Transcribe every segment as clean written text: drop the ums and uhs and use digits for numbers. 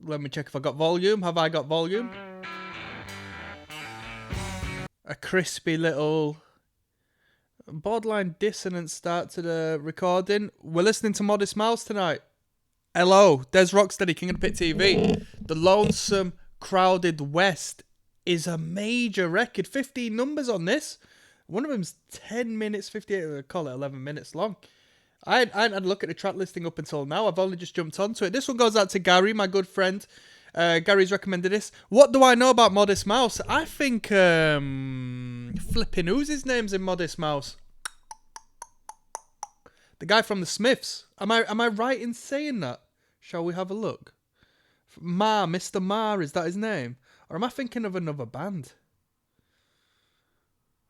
Let me check if I got volume. Have I got volume? A crispy little borderline dissonant start to the recording. We're listening to Modest Mouse tonight. Hello, there's ROCKSTEADY, King of the Pit TV. The Lonesome Crowded West is a major record. 15 numbers on this. One of them's 10 minutes, 58, I call it 11 minutes long. I hadn't had a look at the track listing up until now. I've only just jumped onto it. This one goes out to Gary, my good friend. Gary's recommended this. What do I know about Modest Mouse? I think flipping who's his name's in Modest Mouse? The guy from the Smiths. Am I right in saying that? Shall we have a look? Mr. Ma, is that his name? Or am I thinking of another band?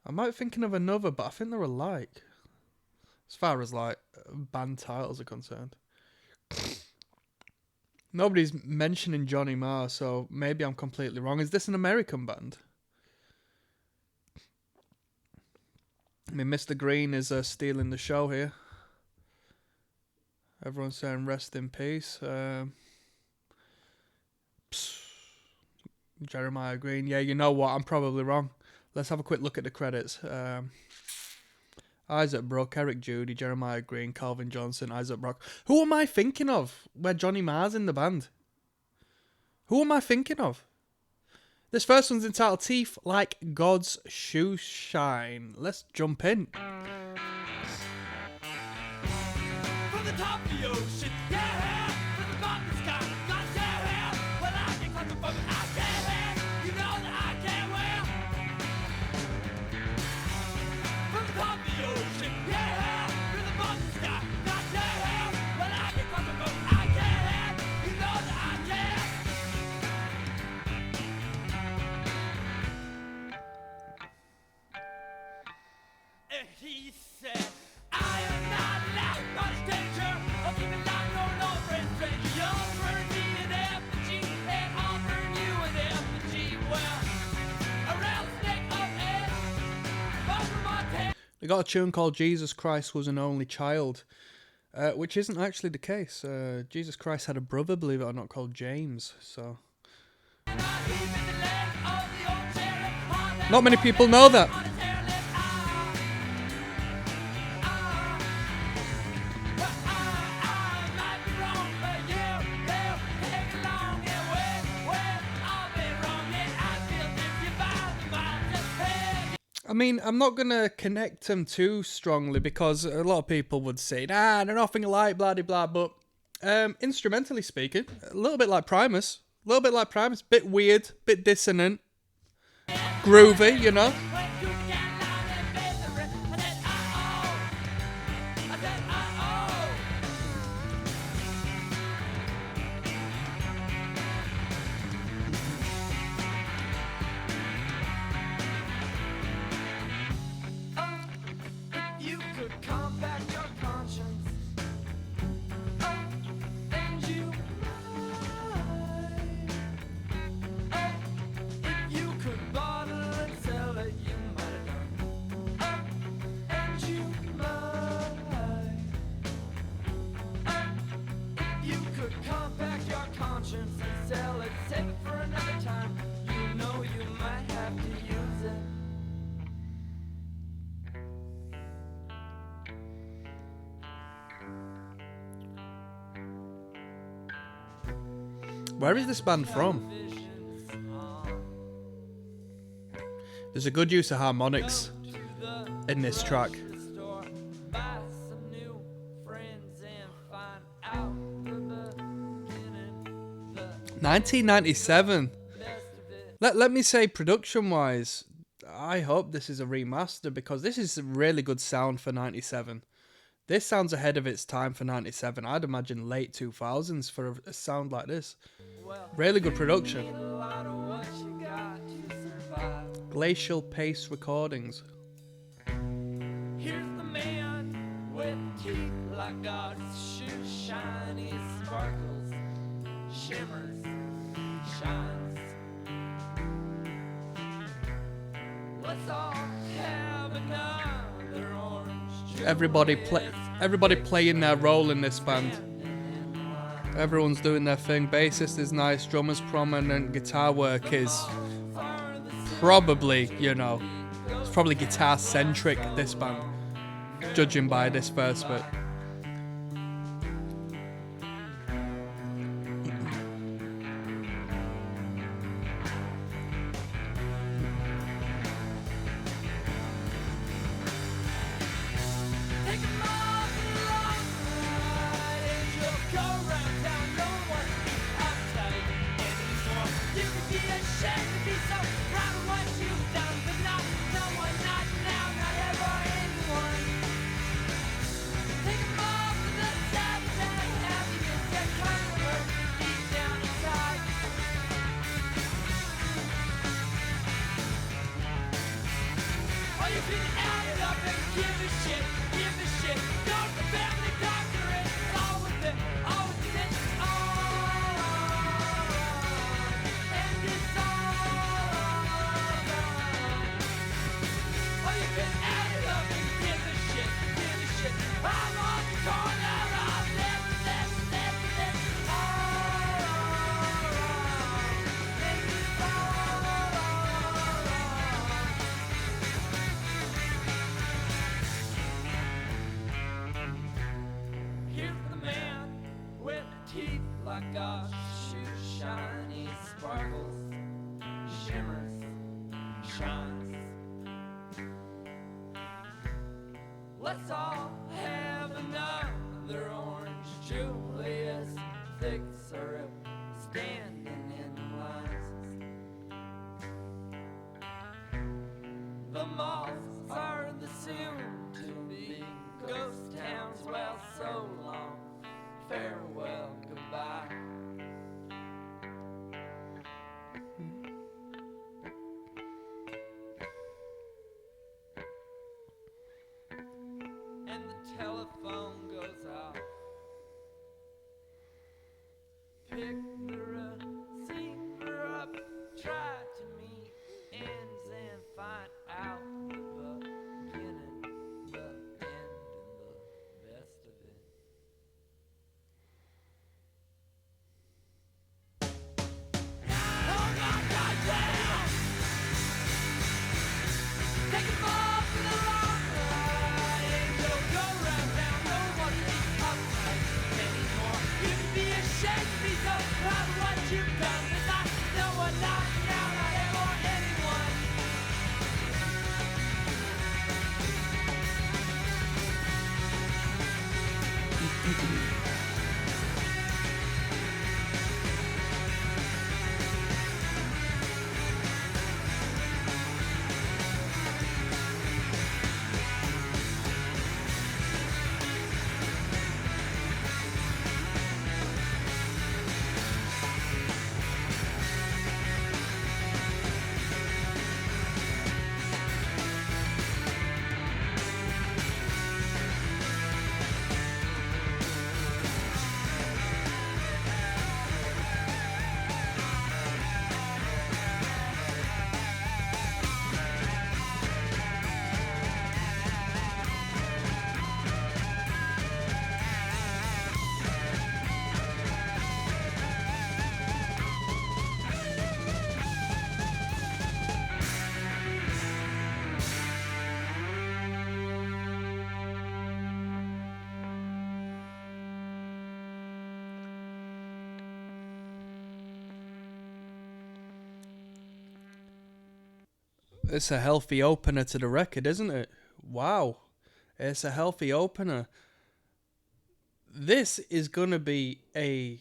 I might be thinking of another, but I think they're alike. As far as like band titles are concerned. Nobody's mentioning Johnny Marr, so maybe I'm completely wrong. Is this an American band? I mean, Mr. Green is stealing the show here. Everyone's saying rest in peace. Jeremiah Green. Yeah, you know what? I'm probably wrong. Let's have a quick look at the credits. Isaac Brock, Eric Judy, Jeremiah Green, Calvin Johnson, Isaac Brock. Who am I thinking of where Johnny Marr's in the band? Who am I thinking of? This first one's entitled Teeth Like God's Shoe Shine. Let's jump in. From the top of the ocean, yeah, from the bottom of the sky, God, yeah, well, I can climb the boat, I can, you know that I can, well. From the top of the ocean, yeah, from the bottom of the sky, God, yeah, well, I can climb the boat, I can, you know that I can. And he said, I am not allowed by the danger of keeping life going on, friend, stranger. You'll burn me an effigy, and I'll burn you an effigy. Well, a rattlesnake of air, far from my tail. They got a tune called Jesus Christ Was an Only Child, which isn't actually the case. Jesus Christ had a brother, believe it or not, called James. So And I heave in the land of the old chariot on that not many people know that. on his hair left eye. I might be wrong, but they'll take along. Yeah, well, I'll be wrong. Yeah, I feel if you buy the mind, just pay. I mean, I'm not going to connect them too strongly because a lot of people would say, nah, they're nothing alike, blah, blah, blah. But instrumentally speaking, a little bit like Primus. Bit weird, bit dissonant, groovy, you know. When you can lie and misery, I said, uh-oh. I said, uh-oh. If you could combat your conscience, and you might. If you could bottle and sell it, you might have done. And you might. If you could compact your conscience and sell it, save it for another time, you know you might have to use it. Where is this band from? Visions, There's a good use of harmonics to the in this track. store, buy some new friends and find out the beginning, the 1997. best of it. Let me say, production-wise, I hope this is a remaster because this is a really good sound for 97. This sounds ahead of its time for 97. I'd imagine late 2000s for a sound like this. Well, Really good production. a lot of what you got to survive. Glacial Pace Recordings. Here's the man with teeth like God's shoe, shiny sparkles, shimmers, shines. Let's all have another orange juice. Everybody playing their role in this band. Everyone's doing their thing. Bassist is nice, drummer's prominent, guitar work is probably, it's probably guitar centric, this band, judging by this verse, but. Take 'em off and long ride, and you'll go round town. No one be uptight anymore. You can be ashamed to be so proud of what you've done, but not no one, not now, not ever anyone. Take 'em off with the sad happiness that kind of hurt deep down inside. Oh, you can add it up and give a shit, give a shit. Don't the family doctor it, all with it, all with it, all. And it's all gone. Oh, you can add it up and give a shit, give a shit. I'm on the corner of this, all. And it's all. Here's the man with teeth like a shoe, shiny sparkles, shimmers, shines. Let's all have another orange Julius, thick syrup, standing in lines. The malls are the soon-to-be ghost towns. Well, so long, farewell, goodbye. And the telephone goes off. Pick the receiver up, try to meet ends and find out the beginning, the end, and the best of it. Oh my goddamn! Take 'em off for the long ride, and you'll go round town. No one be uptight anymore. You can be ashamed to be so proud of what you've done, but not no one, not now, not ever anyone. It's a healthy opener to the record, isn't it? Wow. It's a healthy opener. This is going to be a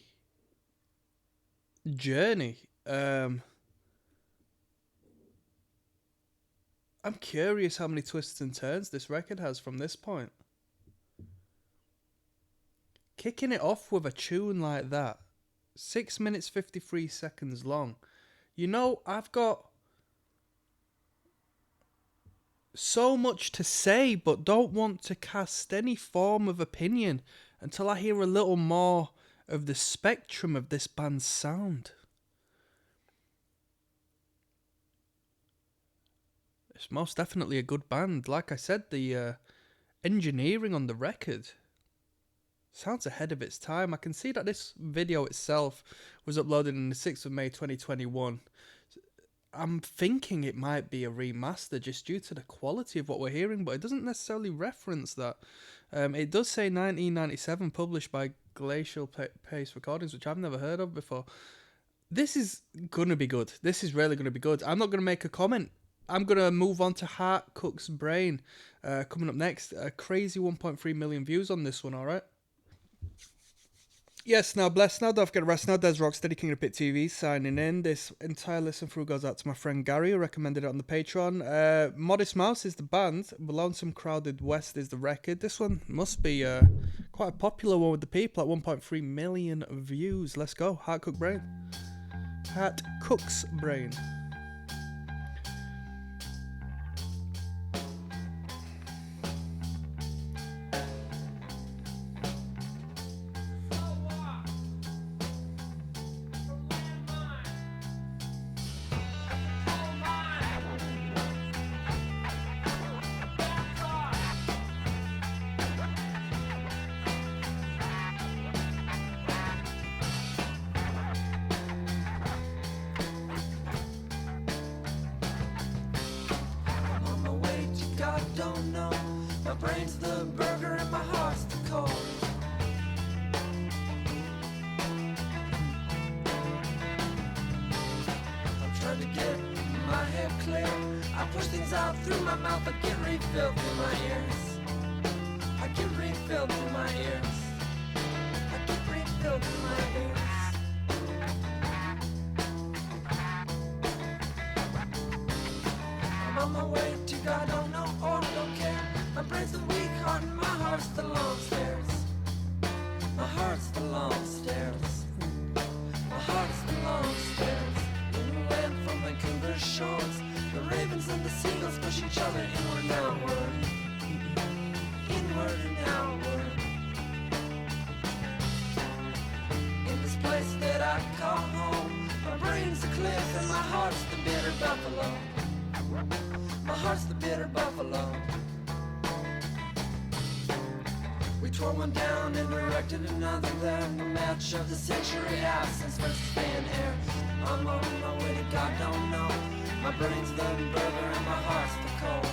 journey. I'm curious how many twists and turns this record has from this point. Kicking it off with a tune like that, 6 minutes 53 seconds long. I've got so much to say, but don't want to cast any form of opinion until I hear a little more of the spectrum of this band's sound. It's most definitely a good band. Like I said, the engineering on the record, sounds ahead of its time. I can see that this video itself was uploaded on the 6th of May 2021. I'm thinking it might be a remaster just due to the quality of what we're hearing, but it doesn't necessarily reference that. It does say 1997, published by Glacial Pace Recordings, which I've never heard of before. This is going to be good. This is really going to be good. I'm not going to make a comment. I'm going to move on to Heart Cook's Brain. Coming up next, a crazy 1.3 million views on this one, alright? Yes, now blessed now, don't forget to rest now. There's ROCKSTEADY, King of the Pit TV, signing in. This entire listen through goes out to my friend Gary, who recommended it on the Patreon. Modest Mouse is the band, Lonesome Crowded West is the record. This one must be quite a popular one with the people at 1.3 million views. Let's go. Heart Cook's Brain. Heart Cook's Brain. Don't know. My brain's the burger and my heart's the cold. I'm trying to get my head clear. I push things out through my mouth. I get refilled through my ears. I get refilled through my ears. I get refilled through my ears. I'm on my way to God, don't know or don't care. My brain's the weak heart and my heart's the long stairs. My heart's the long stairs. My heart's the long stairs. In the land from Vancouver's shores, the ravens and the seagulls push each other inward and outward. Inward and outward. In this place that I call home, my brain's a cliff and my heart's the bitter buffalo. My heart's the bitter buffalo. We tore one down and erected another there. The match of the century, absence versus thin air. I'm on my way to God, don't know. My brain's the burger and my heart's the cold.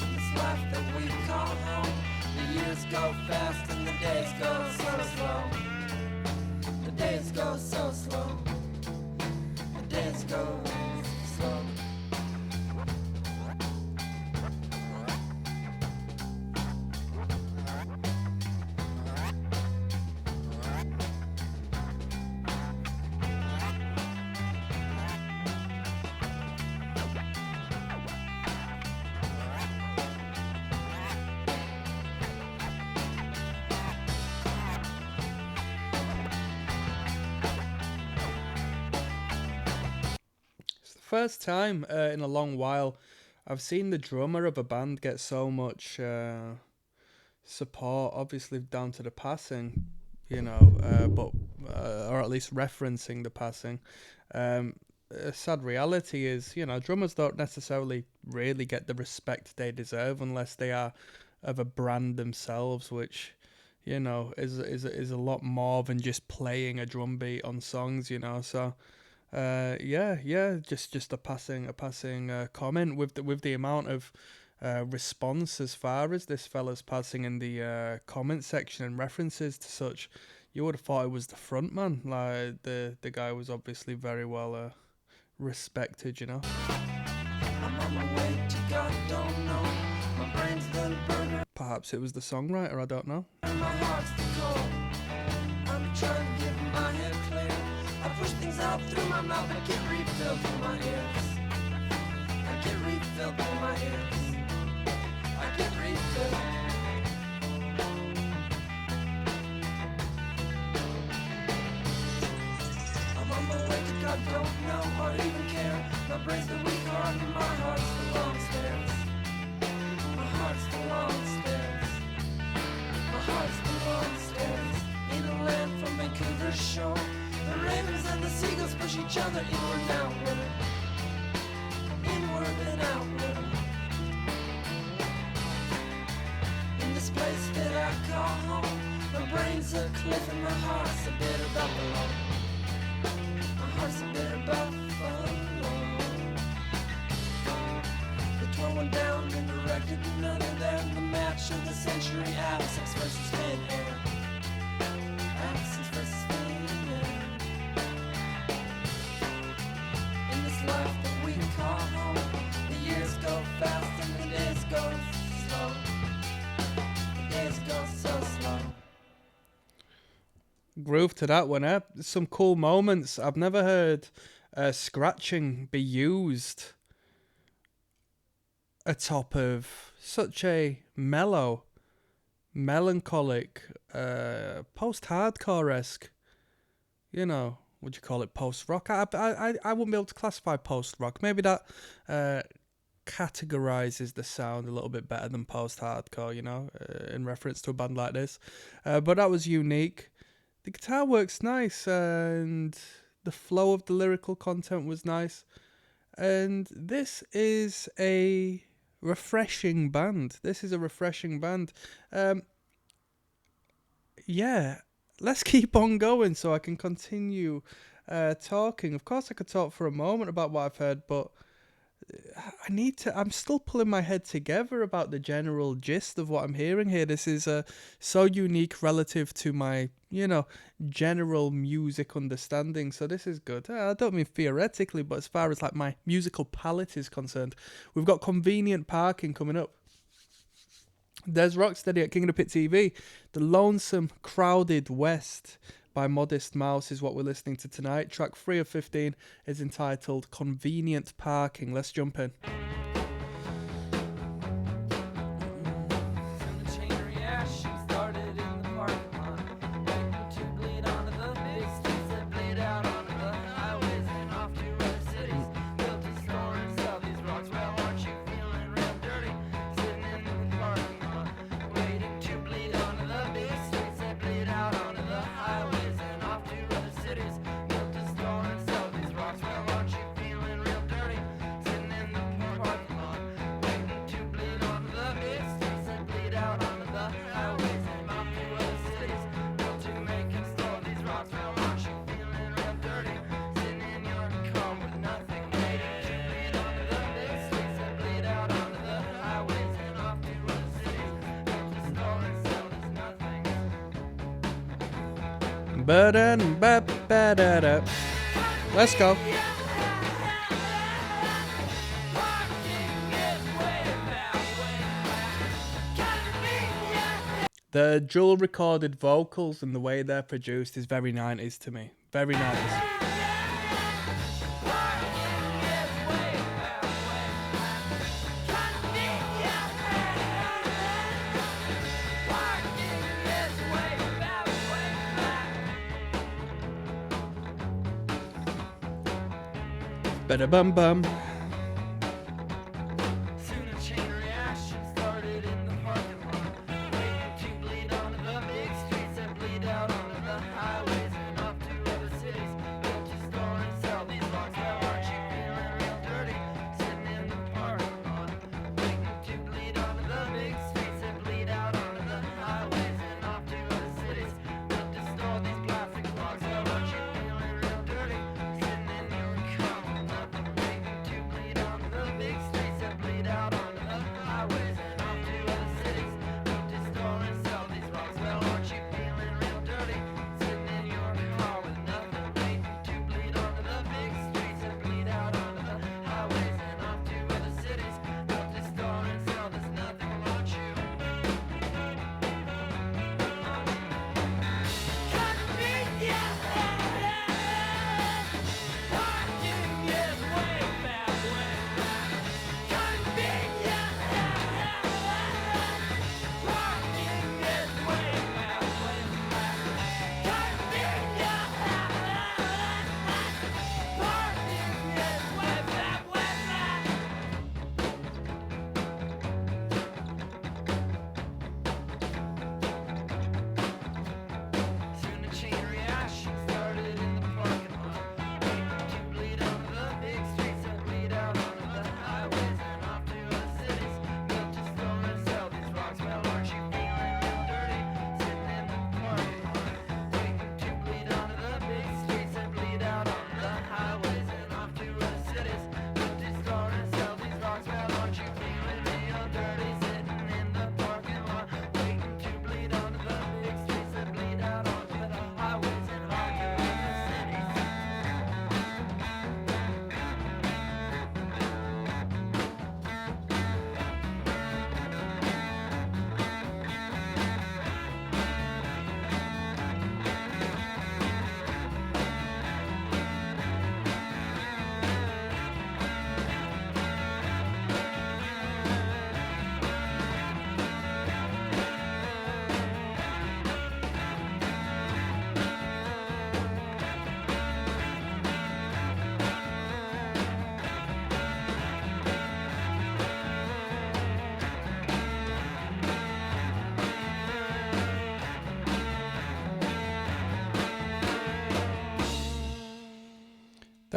In this life that we call home, the years go fast and the days go so slow. The days go so slow. The days go slow. First time in a long while I've seen the drummer of a band get so much support, obviously down to the passing, you know, but or at least referencing the passing. A sad reality is, you know, drummers don't necessarily really get the respect they deserve unless they are of a brand themselves, which, you know, is a lot more than just playing a drum beat on songs, you know. So just a passing comment with the amount of response as far as this fella's passing in the comment section and references to such. You would have thought it was the front man. Like the guy was obviously very well respected, you know. I'm on my way to God, don't know. My brain's the burger Perhaps it was the songwriter, I don't know. and my heart's the cold. I'm trying to get my head clear. I push things out through my mouth. I get refilled through my ears. I get refilled through my ears. I get refilled. I'm on my way to God, don't know or even care. My brain's the weak heart and my heart's the long stairs. My heart's the long stairs. My heart's the long stairs. In a land from Vancouver's shore, the ravens and the seagulls push each other inward and outward. Inward and outward. this place that I call home. My brain's a cliff and my heart's a bit of buffalo. My heart's a bit of buffalo. They're throwing down in the record, none of them the match of the century. Absence versus thin air. Absence versus thin air. In this life that we call home, the years go fast and the days go slow. The days go so slow. Groove to that one, eh? Some cool moments. I've never heard scratching be used atop of such a mellow, melancholic, post-hardcore-esque, you know, would you call it post-rock? I wouldn't be able to classify post-rock. Maybe that categorizes the sound a little bit better than post-hardcore, you know, in reference to a band like this. But that was unique. The guitar work's nice, and the flow of the lyrical content was nice. And this is a refreshing band. Yeah, let's keep on going so I can continue talking. Of course, I could talk for a moment about what I've heard, but I'm still pulling my head together about the general gist of what I'm hearing here. This is so unique relative to my, general music understanding. So this is good. I don't mean theoretically, but as far as like my musical palette is concerned, we've got Convenient Parking coming up. There's Rocksteady at King of the Pit TV. The Lonesome Crowded West by Modest Mouse is what we're listening to tonight. Track 3 of 15 is entitled Convenient Parking. Let's jump in. Let's go. The dual recorded vocals and the way they're produced is very 90s to me. Very 90s. Bada bum bum.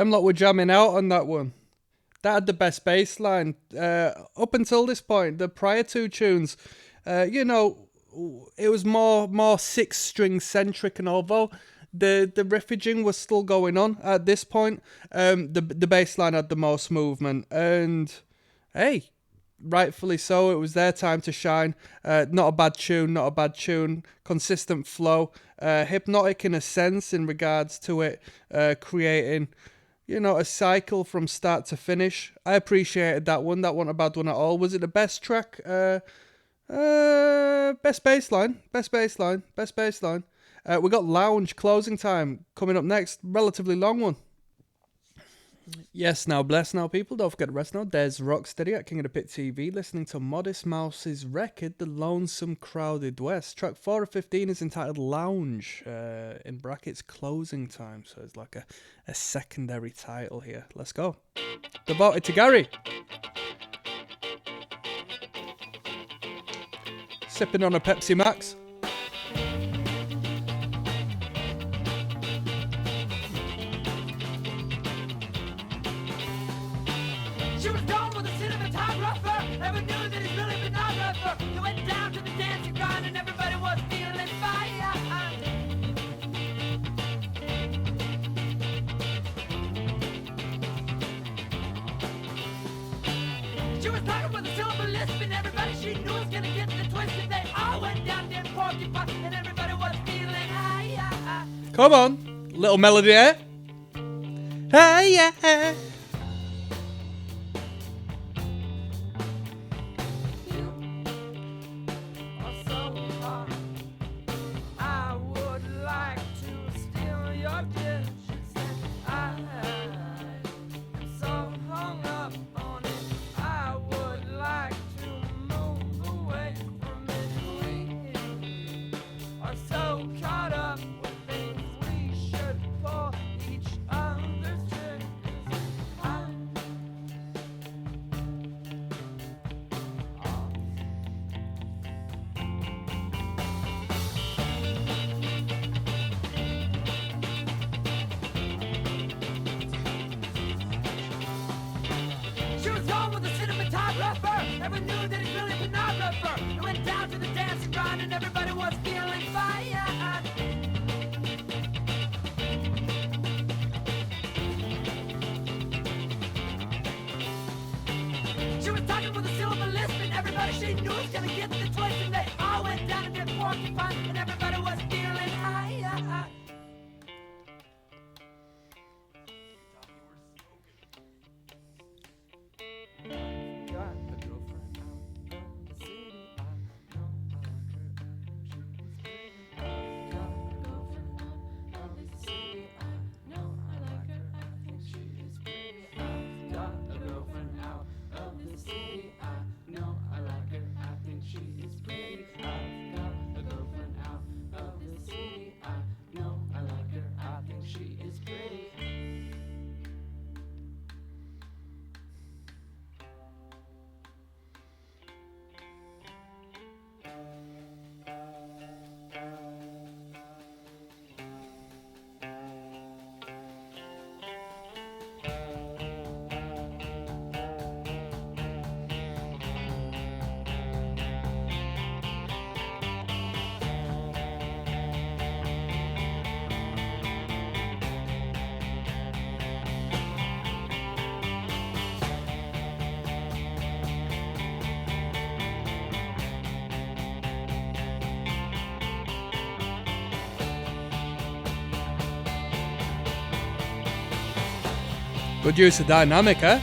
Them lot were jamming out on that one. That had the best bass line. Up until this point, the prior two tunes, you know, it was more six-string centric, and although the riffaging was still going on at this point, the bass line had the most movement, and hey, rightfully so, it was their time to shine. Not a bad tune, consistent flow, hypnotic in a sense in regards to it creating, you know, a cycle from start to finish. I appreciated that one. That wasn't a bad one at all. Was it the best track? Best bassline. We got Lounge, Closing Time, coming up next. Relatively long one. Yes, now, bless now, people. Don't forget to rest now. There's Rocksteady at King of the Pit TV, listening to Modest Mouse's record, The Lonesome Crowded West. Track 4 of 15 is entitled Lounge, in brackets, Closing Time. So it's like a secondary title here. Let's go. Devoted to Gary. Sipping on a Pepsi Max. She was gone with a cinematographer. Never knew that he's really been not rougher. They went down to the dancing ground and everybody was feeling fire. She was talking with a silver lisp and everybody she knew was gonna get the twist. And they all went down there porcupine and everybody was feeling high. Come on. Little melody there. Hey, yeah. I would like to steal your kiss. I am so hung up on it. I would like to move away from it. We are so caught up with things we should pull each other's triggers. She was gone with a cinematographer. Never knew that he's really been not rougher. They went down to the dancing ground and everybody was feeling fire. She was talking with a silver lisp and everybody she knew was gonna get the twist. And they all went down and did porcupine and everybody was feeling high. Got a girlfriend out of the city. I know I like her. She's got a girlfriend out of the city. I know I like her. I think she is pretty. I've got a girlfriend out of the city. I know I like her. I think she is pretty. I've got a girlfriend out of the city. I know I like her. I think she is pretty. Good use of dynamic, eh?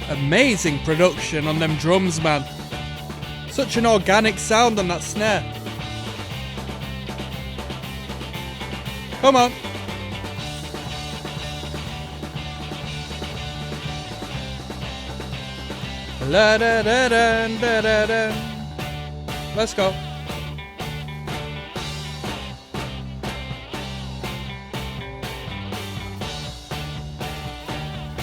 Amazing production on them drums, man. Such an organic sound on that snare. Come on. La da da da da da da. Let's go.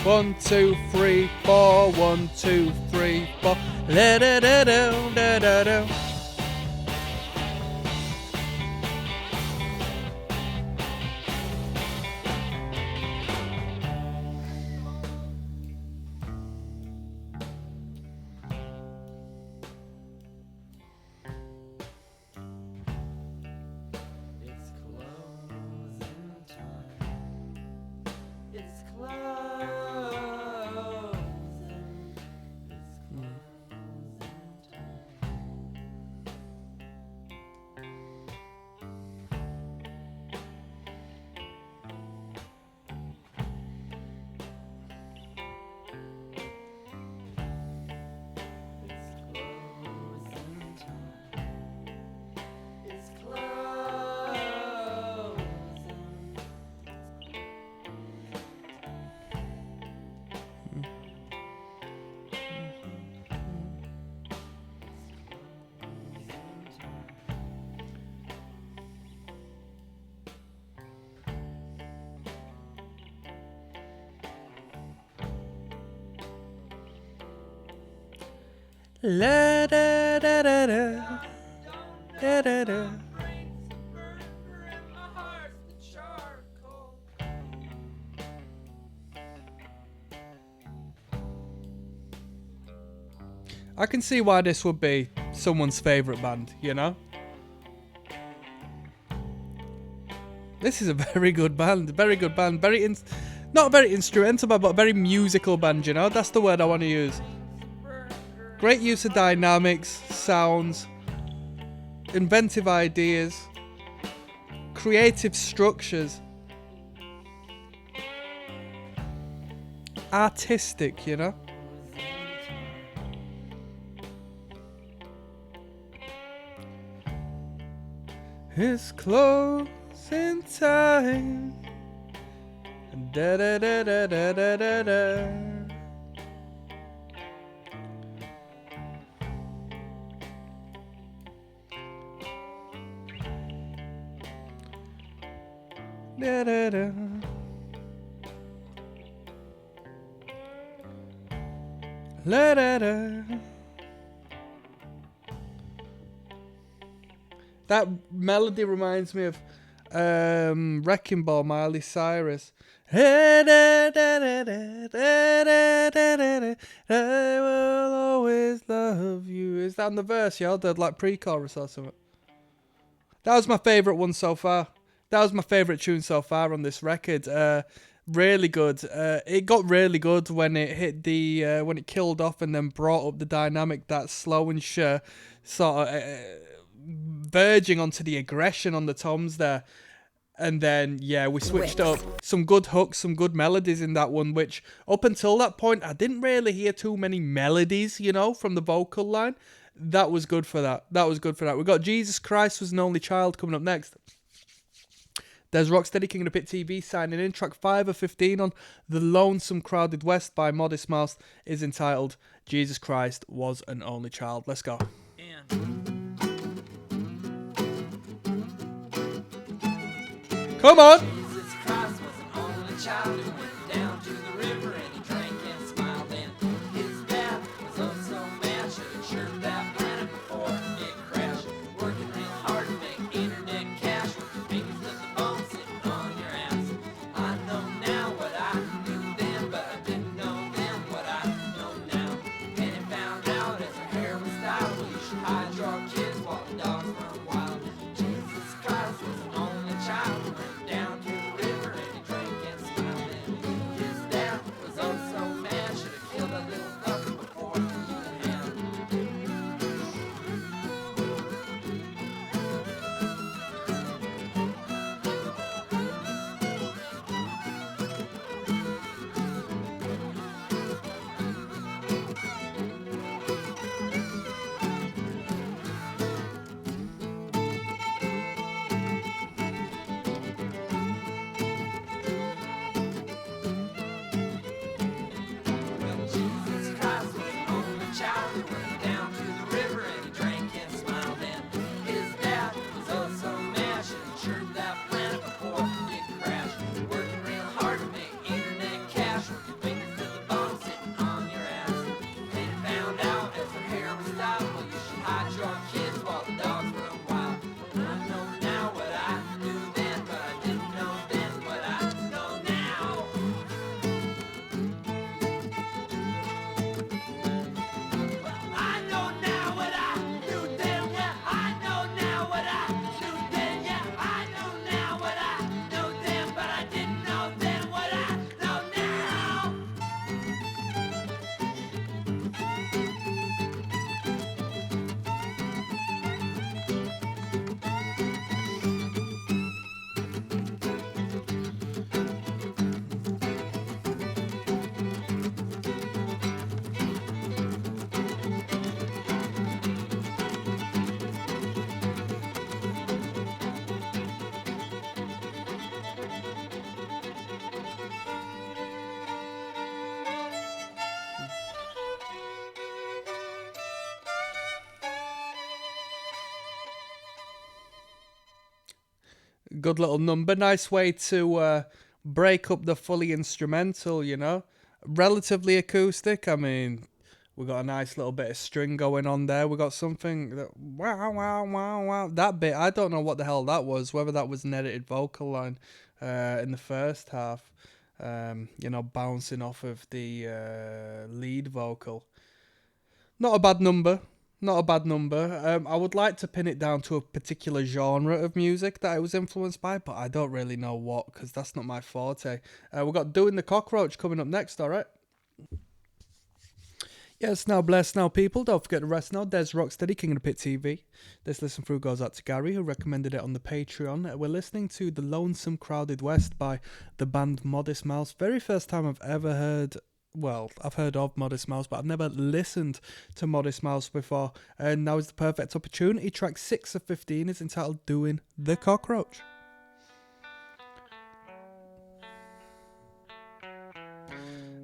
One, two, three, four. 1, 2, 3, 4. La da da da da da da. It's closing time. It's closing. It's closing time. It's closing. La da da da da da da da. I can see why this would be someone's favourite band, you know? This is a very good band, very good band. Not very instrumental band, but a very musical band, you know? That's the word I want to use. Great use of dynamics, sounds, inventive ideas, creative structures. Artistic, you know? It's closing time. Da da da da da da da da. Da da da. La da da. That melody reminds me of Wrecking Ball, Miley Cyrus. I will always love you. Is that on the verse, y'all? The like pre-chorus or something? That was my favourite one so far. That was my favourite tune so far on this record. Really good. It got really good when it hit the when it killed off and then brought up the dynamic, that slow and sure sort of verging onto the aggression on the toms there. And then, yeah, we switched up. Some good hooks, some good melodies in that one, which up until that point, I didn't really hear too many melodies, you know, from the vocal line. That was good for that. That was good for that. We got Jesus Christ Was an Only Child coming up next. There's ROCKSTEADY, King of the Pit TV signing in. Track 5 of 15 on The Lonesome Crowded West by Modest Mouse is entitled Jesus Christ Was an Only Child. Let's go. Come on! Jesus Christ was an only child who went down to the river and he drank and smiled. And his dad was oh so mad, should have chirped that planet before it crashed. Working real hard to make internet cash with your fingers at the bone sitting on your ass. I know now what I knew then, but I didn't know then what I know now. And he found out as her hair was styled, well, you should hide your kids while the dogs run wild. Jesus Christ was an only child who went down to the river and he drank and smiled. And his dad was Charlie went down to the river and he drank and smiled and his dad was oh so mashed and he chirped that planet before it crashed. Working real hard to make internet cash, working fingers to the bone, sitting on your ass. Then you found out as her hair was styled, well you should hide your kids while the dogs run wild. I know now what I knew then, but I didn't know then what I know now. I know now what I knew then, yeah. I know now what I knew then, yeah. I know now what I know then, but I didn't know then what I know now. Good little number. Nice way to break up the fully instrumental, you know. Relatively acoustic. I mean, we got a nice little bit of string going on there. We got something that wow, wow, wow, wow. That bit, I don't know what the hell that was. Whether that was an edited vocal line in the first half, you know, bouncing off of the lead vocal. Not a bad number. Not a bad number. I would like to pin it down to a particular genre of music that I was influenced by, but I don't really know what, because that's not my forte. We've got Doing the Cockroach coming up next, alright? Yes, now bless now people. Don't forget to rest now. There's Rocksteady, King of the Pit TV. This listen through goes out to Gary, who recommended it on the Patreon. We're listening to The Lonesome Crowded West by the band Modest Mouse. Very first time I've ever heard... Well, I've heard of Modest Mouse, but I've never listened to Modest Mouse before. And now is the perfect opportunity. Track 6 of 15 is entitled Doing the Cockroach.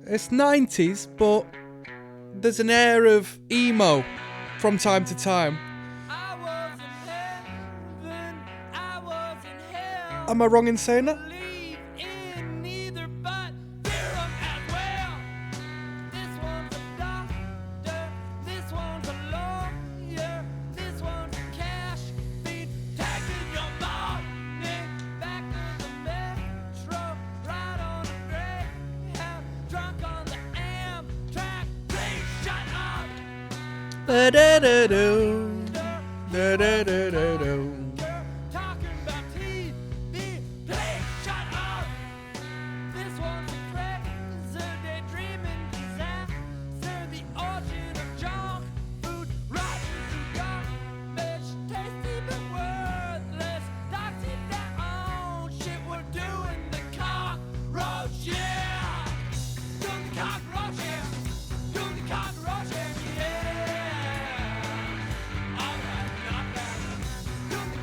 It's 90s, but there's an air of emo from time to time. I was in heaven, I was in hell. Am I wrong in saying that? Believe in neither, but fear 'em as well. This one's a doctor, this one's a lawyer, this one's a cash fiend, taking your money back to the metro, right on a Greyhound, drunk on the Amtrak. Please shut up. Da-da-da-do. Da-da-da-da-do. Talking about TV, please shut up. This one's a crazy daydreaming disaster, the origin of junk food, rotten to garbage, tasty but worthless, toxic their own shit. We're doing the cockroach, yeah. Doing the cockroach, yeah. Doing the cockroach, yeah. Alright, not bad. Doing the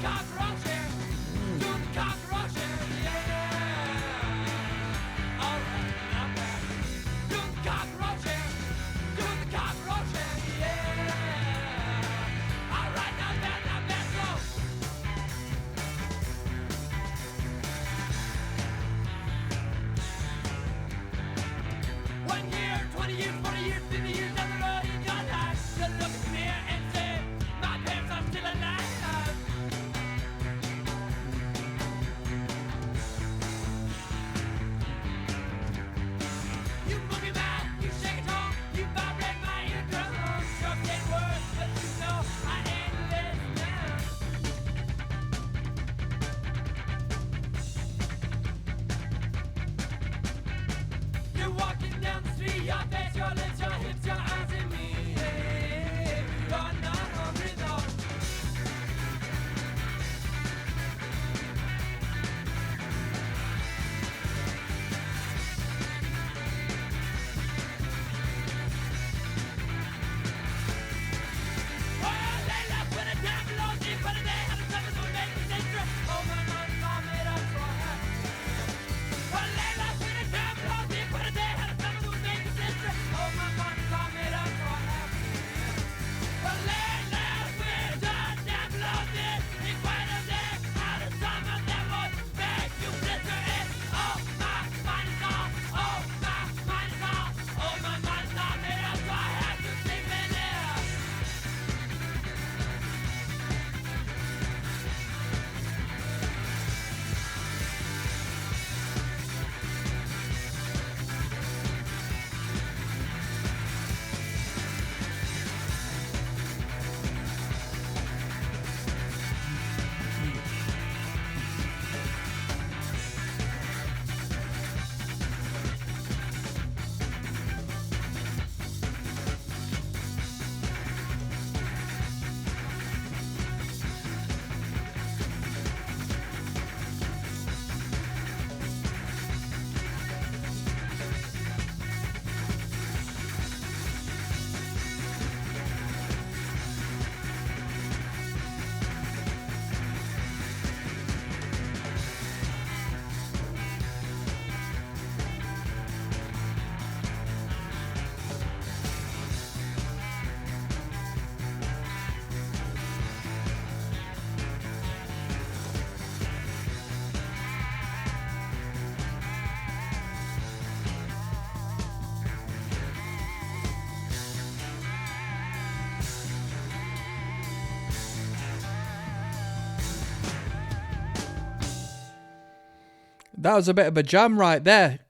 That was a bit of a jam right there.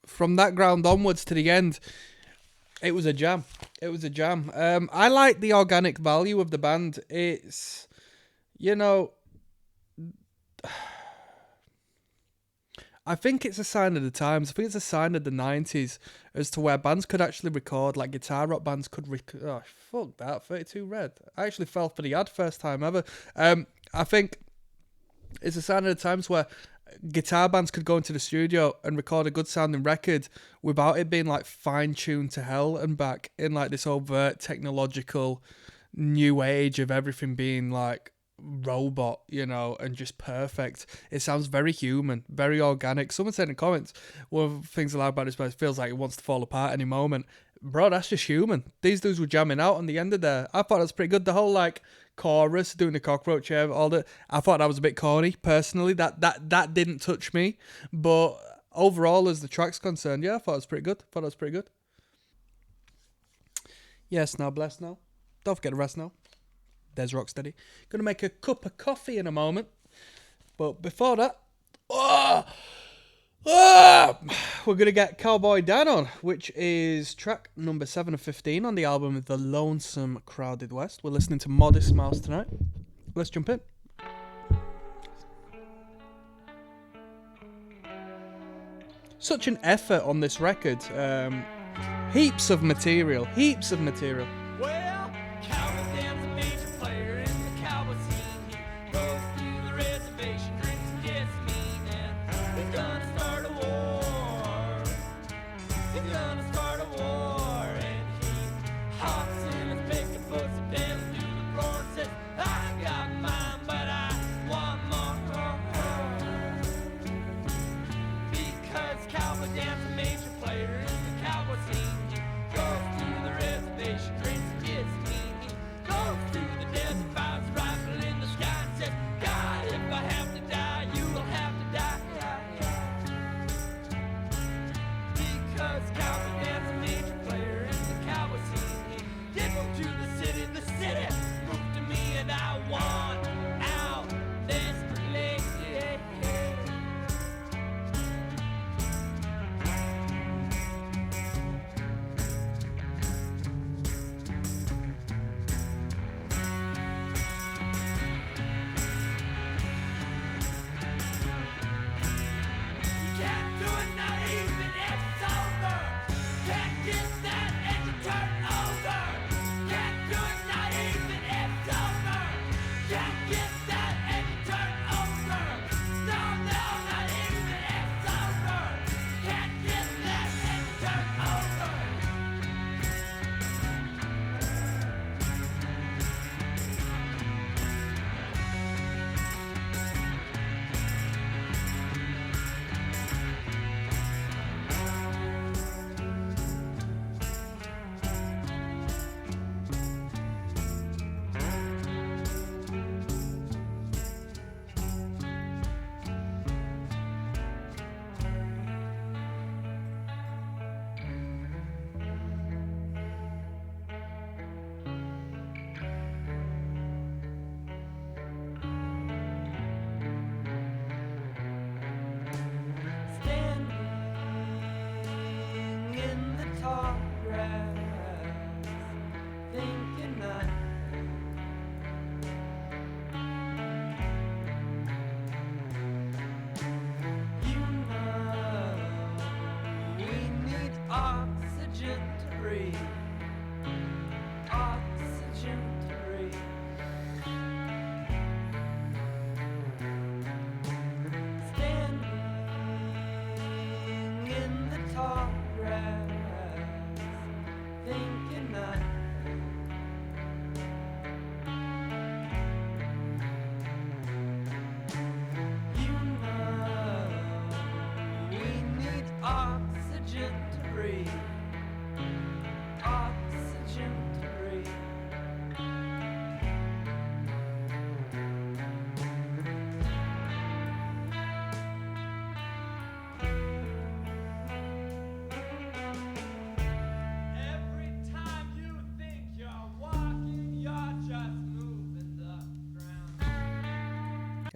From that ground onwards to the end, it was a jam. It was a jam. I like the organic value of the band. It's, you know, I think it's a sign of the times. I think it's a sign of the 90s as to where bands could actually record, like guitar rock bands could record. Oh, fuck that, 32 Red. I actually fell for the ad first time ever. I think it's a sign of the times where guitar bands could go into the studio and record a good sounding record without it being like fine-tuned to hell and back in like this overt technological new age of everything being like robot, you know, and just perfect. It sounds very human, very organic. Someone said in the comments, one of the things I like about this place feels like it wants to fall apart any moment. Bro, that's just human. These dudes were jamming out on the end of there. I thought that was pretty good. The whole like chorus doing the cockroach hair, all that. I thought that was a bit corny personally. That didn't touch me. But overall, as the track's concerned, yeah, I thought it was pretty good. Yes, now bless now. Don't forget to rest now. There's Rocksteady. Gonna make a cup of coffee in a moment. But before that, we're gonna get Cowboy Dan on, which is track number 7 of 15 on the album The Lonesome Crowded West. We're listening to Modest Mouse tonight. Let's jump in. Such an effort on this record. Heaps of material. Well, Cowboy Dan's a major player in the cowboy scene. He goes through the reservation, drinks and gets mean, and he's gonna start a war. He's gonna start a war, and he hops in his pickup, puts it down to the floor and says, I got mine, but I want more. Because Cowboy Dan's a major player in the cowboy scene. He goes through the reservation, drinks and gets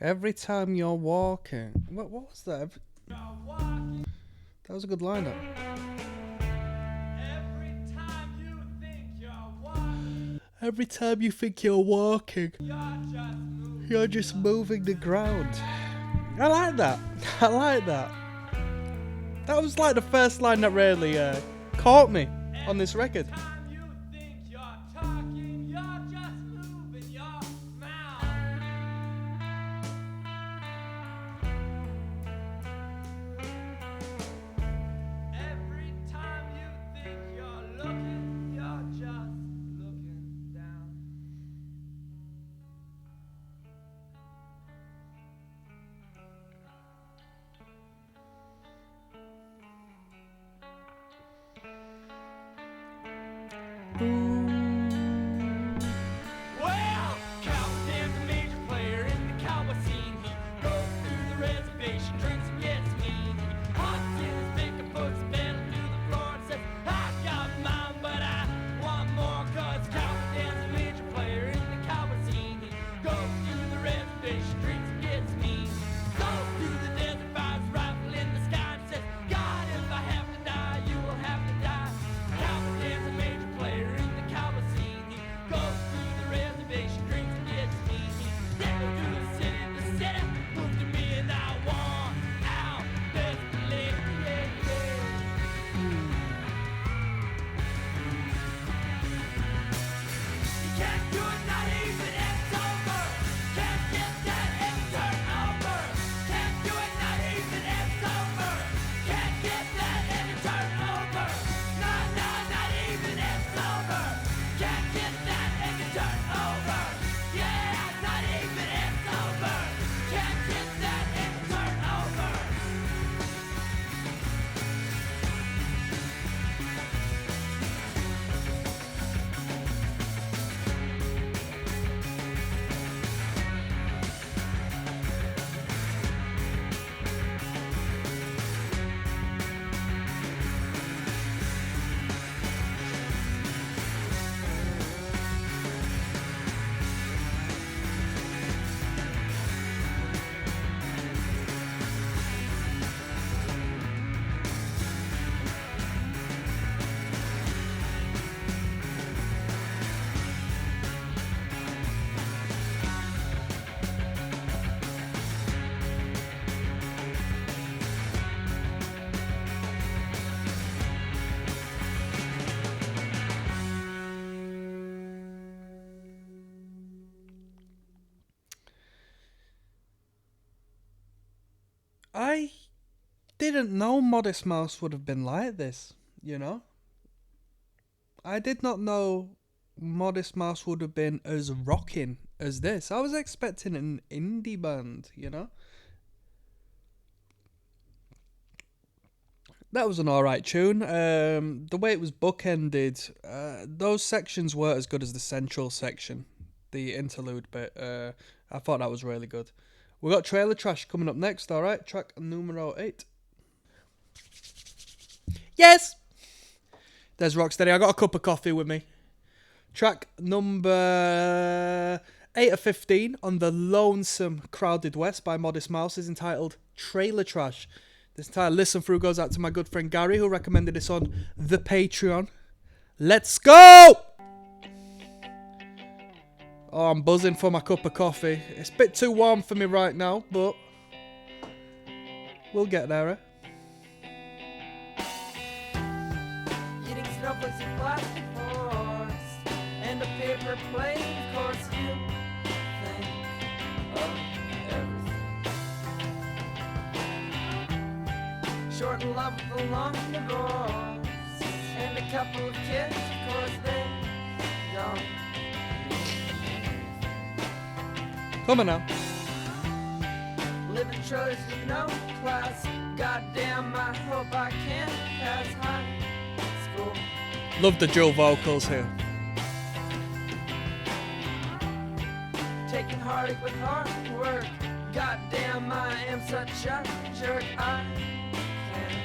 Every time you're walking. What was that? That was a good lineup. Every time you think you're walking, Every time you think you're walking, you're just moving. you're just moving the ground. I like that. I like that. That was like the first line that really caught me on this record. Every time you think you're talking, you're just moving your mouth. Every time you think you're looking, you're just looking down. Well, Cowboy's a major player in the cowboy scene. He goes through the reservation, drinks and gets mean. He hops in his pickup, puts the pedal to the floor and says, I got mine, but I want more. Cause Cowboy's a major player in the cowboy scene. He goes through the reservation, drinks and gets mean. Goes through the desert, fires a rifle in the sky and says, God, if I have to die, you will have to die. Cowboy's a major player in the cowboy scene. He goes through the reservation, drinks and gets mean. He goes to the city, moves to me and I want out desperately. Yeah, yeah. You can't do it, not even if it's over. Can't get that if it's turned over. Can't do it, not even if it's over. Can't get that if it's turned over. No, no, not even if it's over. Can't get that if it's turned over. Yeah, not even if it's over. Can't get that if it's turned over. I didn't know Modest Mouse would have been like this, you know? I did not know Modest Mouse would have been as rocking as this. I was expecting an indie band, you know? That was an alright tune. The way it was bookended, those sections weren't as good as the central section, the interlude bit. I thought that was really good. We got Trailer Trash coming up next, alright? Track numero 8. Yes! There's Rocksteady. I got a cup of coffee with me. Track number 8 of 15 on the Lonesome Crowded West by Modest Mouse is entitled Trailer Trash. This entire listen through goes out to my good friend Gary, who recommended this on the Patreon. Let's go! Oh, I'm buzzing for my cup of coffee. It's a bit too warm for me right now, but we'll get there, eh? Eating snowflakes and plastic forks and a paper plate. Of course, you think of everything. Short in love with a long divorce and a couple of kids. Of course, they don't. Come on now. Living trailers with no class. Goddamn, I hope I can pass high school. Love the dual vocals here. Taking heartache with hard work. Goddamn, I am such a jerk. I can't do anything.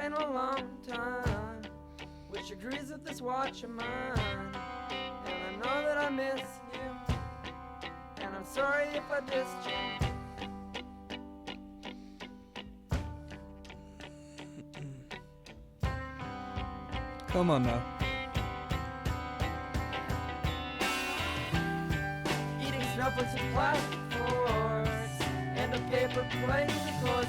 been a long time, which agrees with this watch of mine. And I know that I miss you, and I'm sorry if I dissed you. Come on now. Eating snowflakes with plastic forks and a paper plate, of course.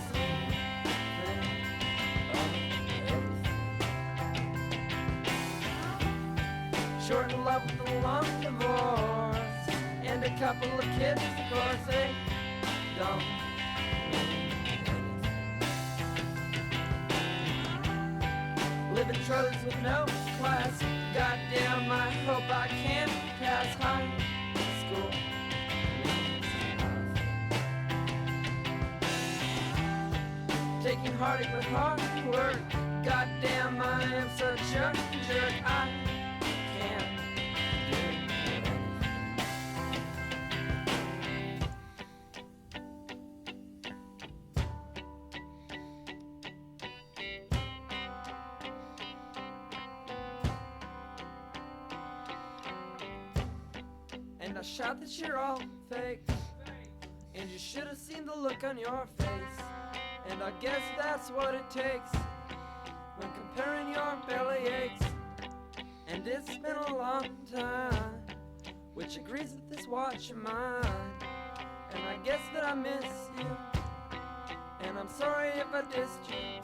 Short in love with a long divorce and a couple of kids, of course. They don't. Living trailers with no class. Goddamn, I hope I can pass high school. Taking heartache with hard work. Goddamn, I am such a jerk. I can't do it. And I shout that you're all fake, and you should have seen the look on your face. And I guess that's what it takes when comparing your belly aches. And it's been a long time, which agrees with this watch of mine. And I guess that I miss you, and I'm sorry if I dissed you.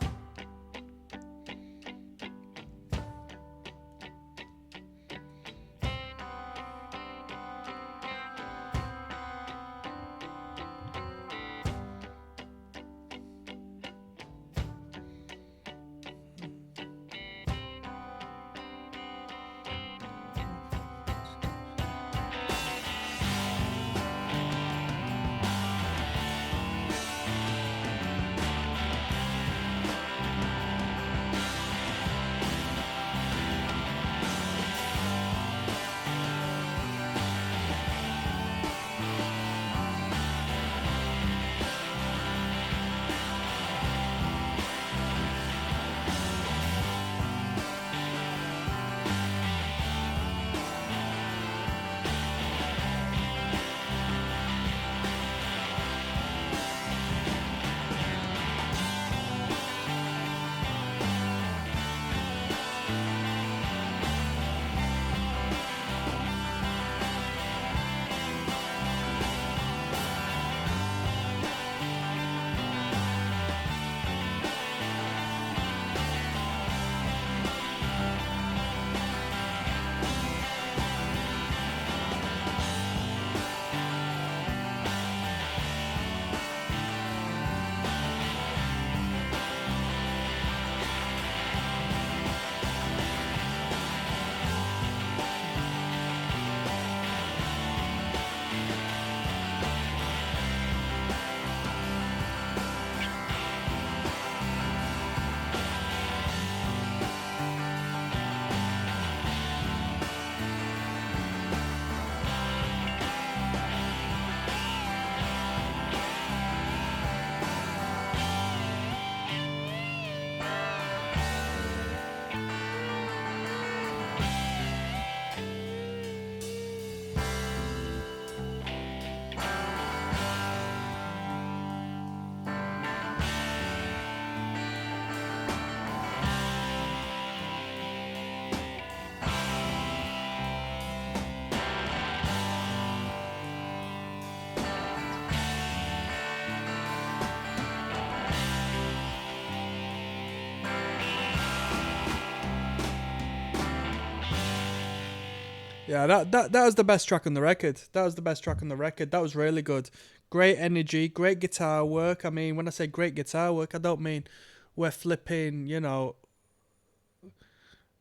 Yeah, that was the best track on the record. That was the best track on the record. That was really good. Great energy, great guitar work. I mean, when I say great guitar work, I don't mean we're flipping,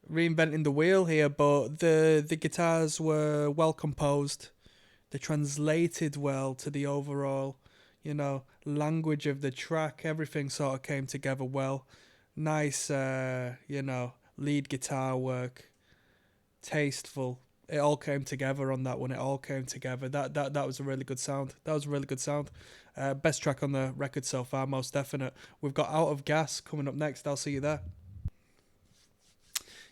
reinventing the wheel here, but the guitars were well composed. They translated well to the overall, language of the track. Everything sort of came together well. Nice, lead guitar work. Tasteful. It all came together on that one. It all came together. That was a really good sound. That was a really good sound. Best track on the record so far, most definite. We've got Out of Gas coming up next. I'll see you there.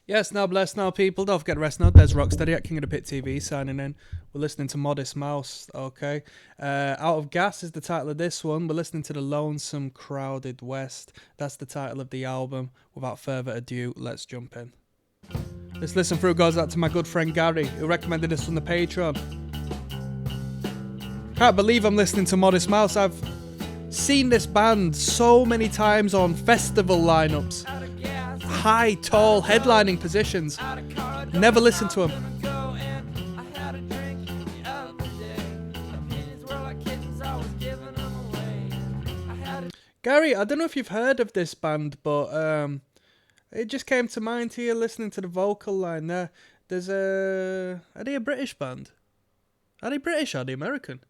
Yes, now bless now people. Don't forget to rest now. There's Rocksteady at King of the Pit TV signing in. We're listening to Modest Mouse, okay? Out of Gas is the title of this one. We're listening to the Lonesome Crowded West. That's the title of the album. Without further ado, let's jump in. This listen through goes out to my good friend Gary, who recommended this from the Patreon. Can't believe I'm listening to Modest Mouse. I've seen this band so many times on festival lineups. High, tall, headlining positions. Never listened to them. Gary, I don't know if you've heard of this band, but it just came to mind here listening to the vocal line there. There's are they a British band? Are they British or are they American?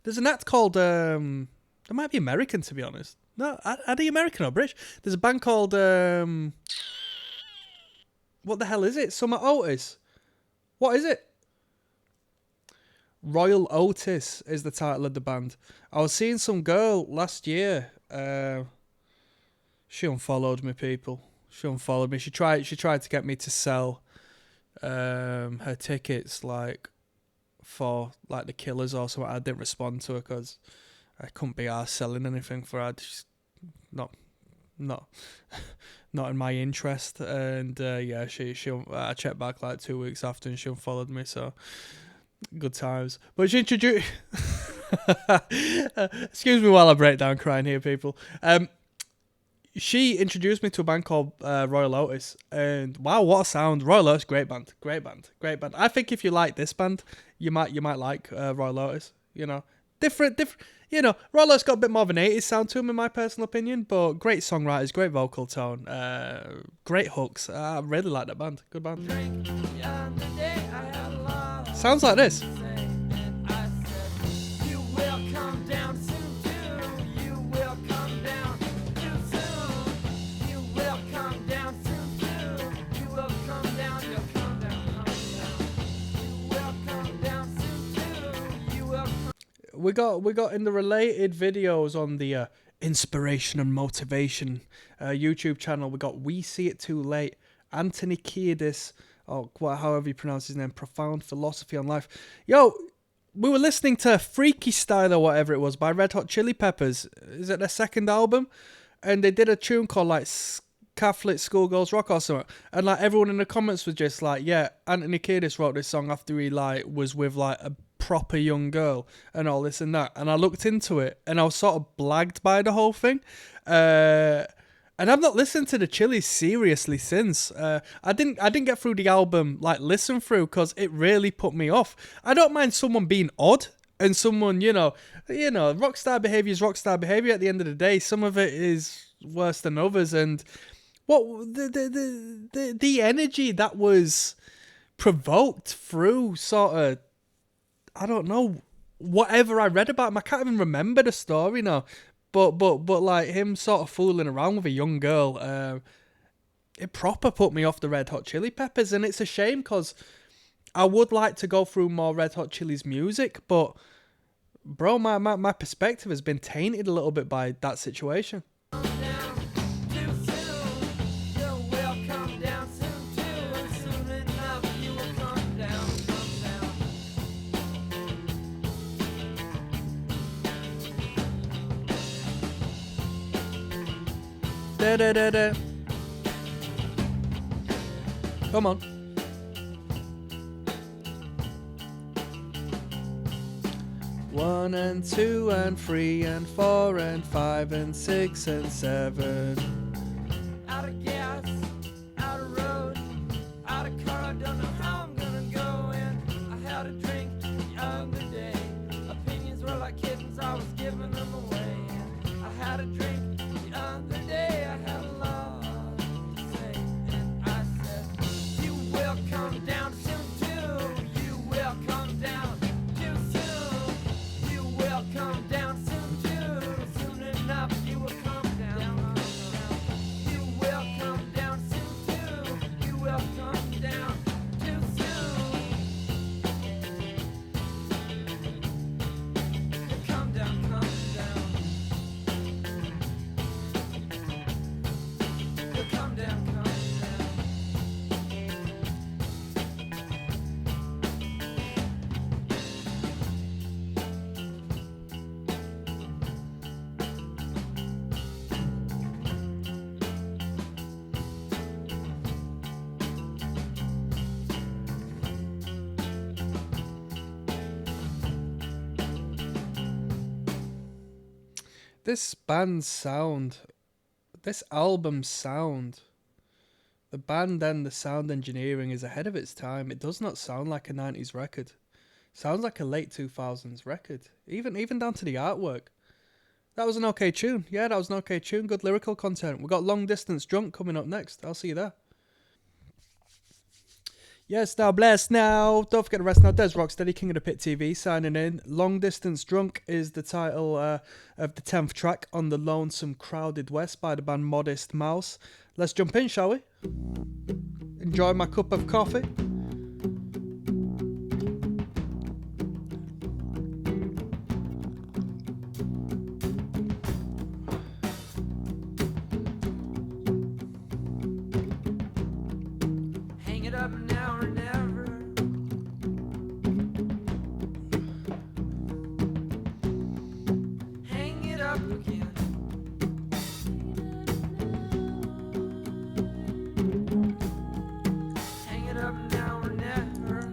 There's an act called, they might be American to be honest. No, are they American or British? There's a band called, what the hell is it? Summer Otis. What is it? Royal Otis is the title of the band. I was seeing some girl last year. She unfollowed me, people. She unfollowed me. She tried to get me to sell her tickets, like for like the Killers or something. I didn't respond to her because I couldn't be arsed selling anything for her. She's not in my interest. And yeah, she I checked back like 2 weeks after and she unfollowed me. So good times. But she introduced. Excuse me while I break down crying here, people. She introduced me to a band called Royal Otis, and wow, what a sound! Royal Otis, great band. I think if you like this band, you might like Royal Otis. You know, different. You know, Royal Otis got a bit more of an 80s sound to them, in my personal opinion, but great songwriters, great vocal tone, great hooks. I really like that band. Good band. Sounds like this. We got in the related videos on the Inspiration and Motivation YouTube channel. We got We See It Too Late, Anthony Kiedis, or however you pronounce his name, Profound Philosophy on Life. Yo, we were listening to Freaky Style or whatever it was by Red Hot Chili Peppers. Is it their second album? And they did a tune called like Catholic Schoolgirls Rock or something. And like everyone in the comments was just like, yeah, Anthony Kiedis wrote this song after he like was with like a proper young girl and all this and that. And I looked into it and I was sort of blagged by the whole thing. And I've not listened to the Chili's seriously since. I didn't get through the album like listen through because it really put me off. I don't mind someone being odd and someone, you know, rockstar behavior is rockstar behavior at the end of the day. Some of it is worse than others, and what the energy that was provoked through sort of, I don't know, whatever I read about him. I can't even remember the story now. But like him sort of fooling around with a young girl, it proper put me off the Red Hot Chili Peppers. And it's a shame because I would like to go through more Red Hot Chili's music. But, bro, my perspective has been tainted a little bit by that situation. Da. Come on. 1 and 2 and 3 and 4 and 5 and 6 and 7. Out of gas, out of road, out of car, I don't know how I'm gonna go in. I had a drink the other day. Opinions were like kittens, I was giving them away. I had a drink the other day, I had a lot to say. And I said, you will come down soon too. You will come down too soon. You will come down soon too. Soon enough, you will come down. This band's sound, this album's sound, the band and the sound engineering is ahead of its time. It does not sound like a 90s record. Sounds like a late 2000s record. Even down to the artwork. That was an okay tune. Yeah, that was an okay tune. Good lyrical content. We've got Long Distance Drunk coming up next. I'll see you there. Yes, now bless now. Don't forget to rest now. Des Rocksteady, King of the Pit TV, signing in. Long Distance Drunk is the title of the 10th track on the Lonesome Crowded West by the band Modest Mouse. Let's jump in, shall we? Enjoy my cup of coffee. Hang it up now or never. Hang it up again. Hang it up now or never.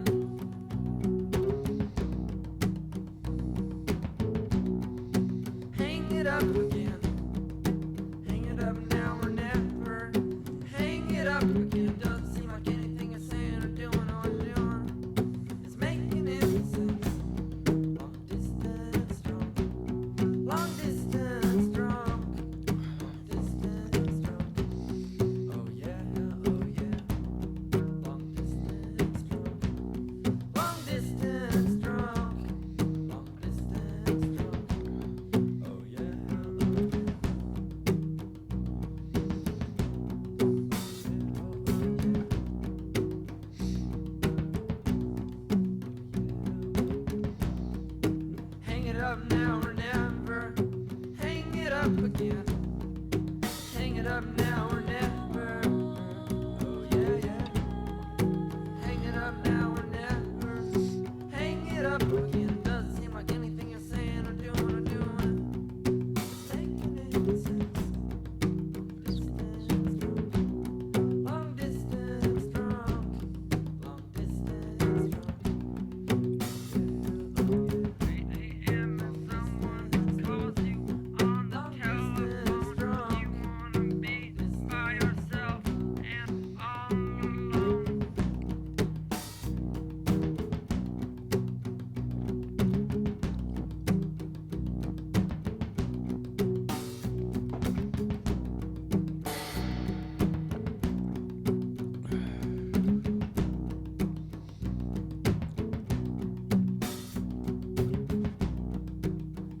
Hang it up again. Hang it up now or never. Hang it up again. Doesn't seem like anything you're saying or doing is making any sense. Long distance drunk. Long distance drunk. Long distance drunk. Oh yeah, oh yeah. Long distance drunk. Long distance drunk. Long distance drunk. Oh yeah, oh yeah. Hang it up now or never. Hang it up again. Hang it up now or never. Oh yeah, yeah. Hang it up now or never. Hang it up again. Doesn't seem like anything you're saying or doing is making any sense. Long distance drunk. Long distance drunk. 3 a.m. and someone calls you on the telephone. You wanna be by yourself and all alone.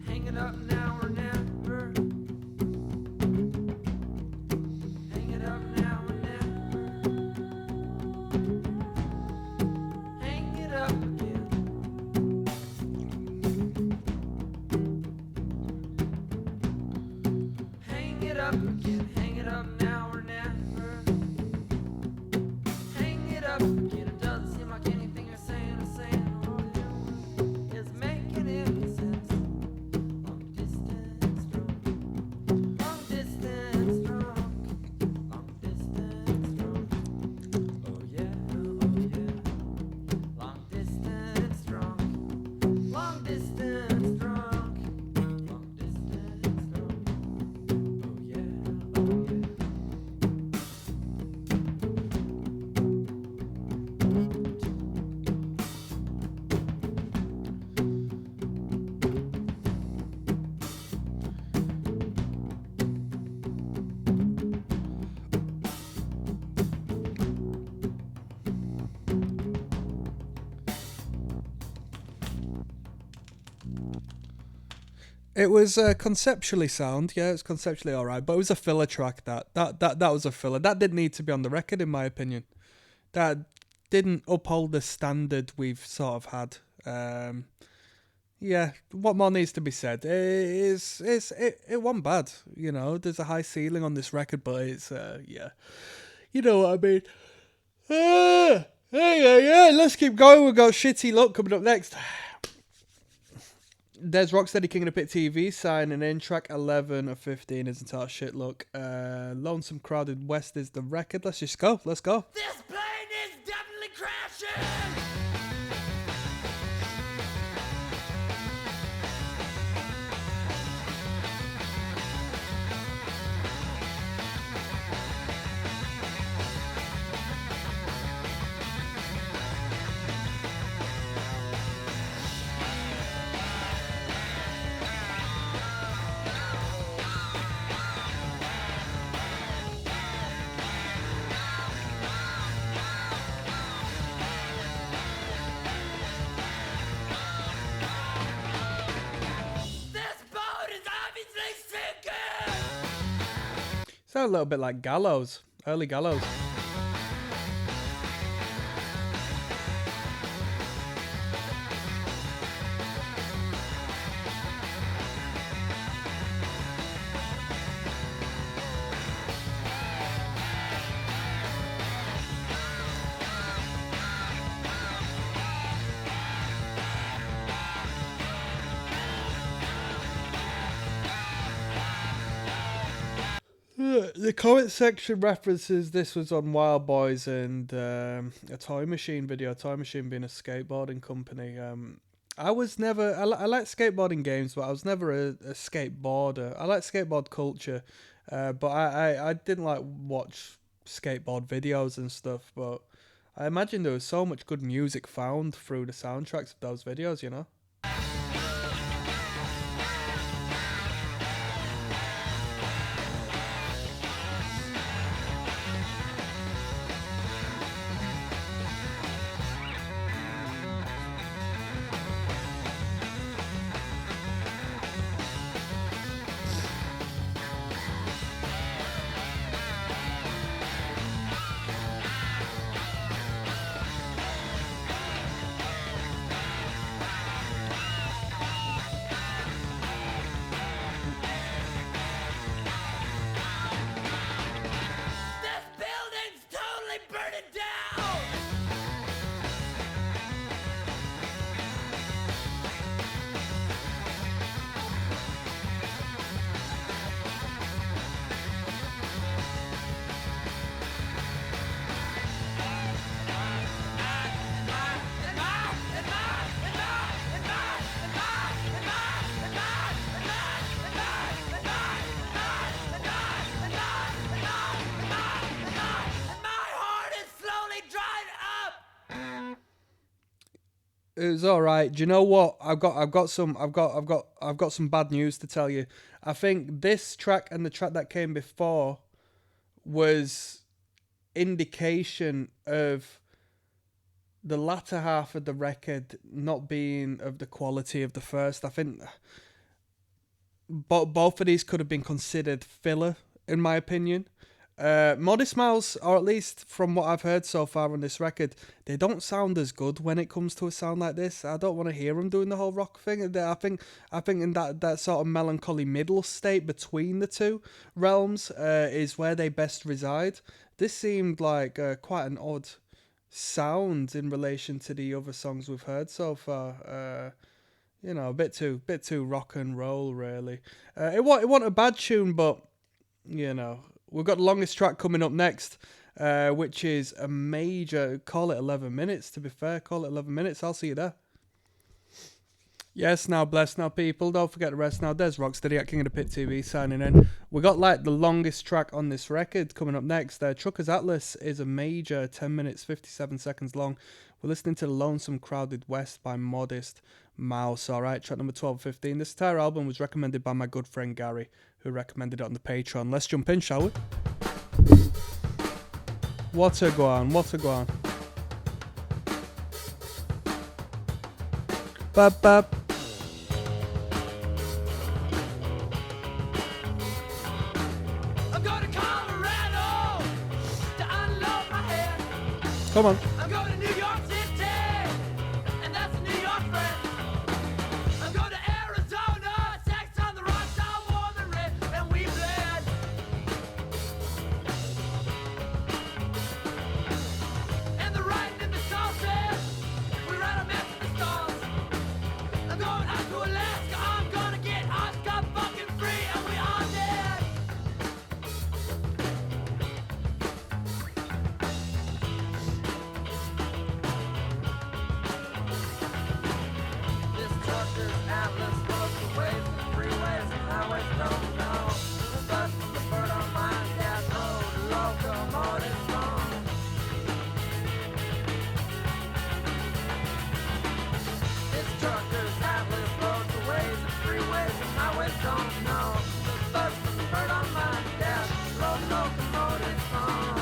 Hang it up now or never. Hang it up now or never. Hang it up again. Hang it up again. Hang it up now or never. Hang it up again. It doesn't seem like anything you're saying or doing is making any sense. Long distance drunk. Long distance drunk. Long distance drunk. Oh yeah, oh yeah. Long distance drunk. Long distance drunk. Long distance drunk. Oh yeah, oh yeah. It was conceptually sound, yeah, it's conceptually alright, but it was a filler track. That was a filler. That didn't need to be on the record, in my opinion. That didn't uphold the standard we've sort of had. Yeah, what more needs to be said? It wasn't bad, you know. There's a high ceiling on this record, but it's yeah, you know what I mean. Yeah. Let's keep going. We've got Shitty Luck coming up next. There's Rocksteady, King of the Pit TV, signing in. Track 11 of 15 is entitled Shit Luck. Lonesome Crowded West is the record. Let's just go. Let's go. This plane is definitely crashing! a little bit like Gallows, early Gallows. The comment section references this was on Wild Boys and a Toy Machine video. Toy Machine being a skateboarding company. I was never. I like skateboarding games, but I was never a skateboarder. I like skateboard culture, but I didn't like watch skateboard videos and stuff. But I imagine there was so much good music found through the soundtracks of those videos. You know. This building's totally burning down! My heart is slowly drying up! It was all right. Do you know what? I've got some bad news to tell you. I think this track and the track that came before was indication of the latter half of the record not being of the quality of the first. I think both of these could have been considered filler, in my opinion. Modest Mouse, or at least from what I've heard so far on this record, they don't sound as good when it comes to a sound like this. I don't want to hear them doing the whole rock thing. I think in that sort of melancholy middle state between the two realms is where they best reside. This seemed like quite an odd sound in relation to the other songs we've heard so far. You know, a bit too rock and roll, really. It wasn't a bad tune, but you know. We've got the longest track coming up next, which is a major, call it 11 minutes, to be fair, call it 11 minutes, I'll see you there. Yes, now bless now people, don't forget the rest now, there's ROCKSTEADY at King of the Pit TV signing in. We got like the longest track on this record coming up next. Trucker's Atlas is a major, 10 minutes, 57 seconds long. We're listening to Lonesome Crowded West by Modest Mouse, alright, track number 1215. This entire album was recommended by my good friend Gary, who recommended it on the Patreon. Let's jump in, shall we? What a go on. Bap bap. I'm going to Colorado to unload my head. Come on. I'm going to New York City, and that's a New York friend. I'm going to Arizona, sex on the rocks, I wore the red, and we bled. And the writing in the song says, we write a mess in the stars. I'm going out to Alaska, I'm gonna get Oscar fucking free, and we all dead. This trucker's atlas loads the ways and freeways and highways don't know. The bus from the bird on my gas road, the locomotive song. This trucker's atlas loads the ways and freeways and highways don't know. The bus from the bird on my gas road, locomotive song.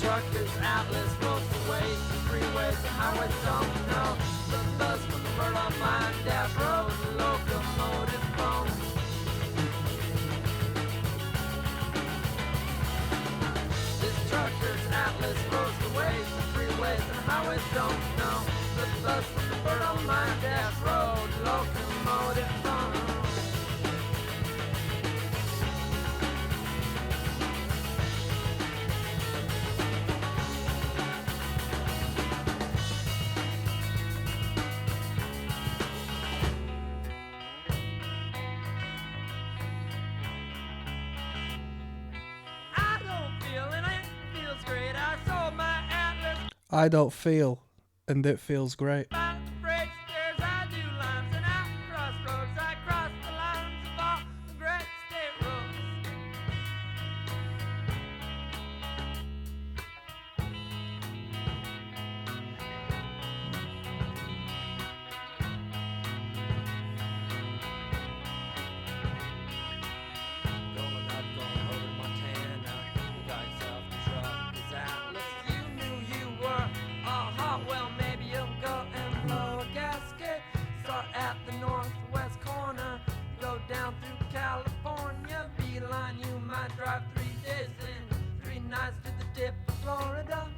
truckers, atlas, motorways, freeways, and highways don't know. The bus from the bird on line, dash road, locomotive phone. This truckers, atlas, motorways, freeways, and highways don't know. The bus from the bird on line, dash road, locomotive phone. I don't feel, and it feels great. Down through California, beeline, you might drive 3 days and 3 nights to the tip of Florida.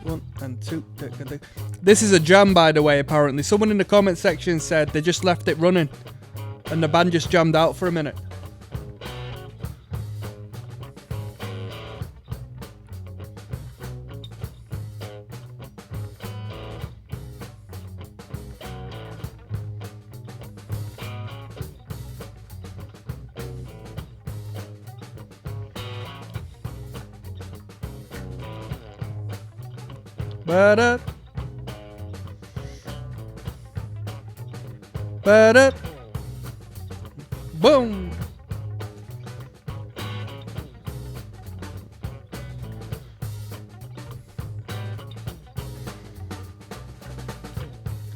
One and two. This is a jam, by the way, apparently. Someone in the comment section said they just left it running and the band just jammed out for a minute. Ba-da. Ba-da. Boom.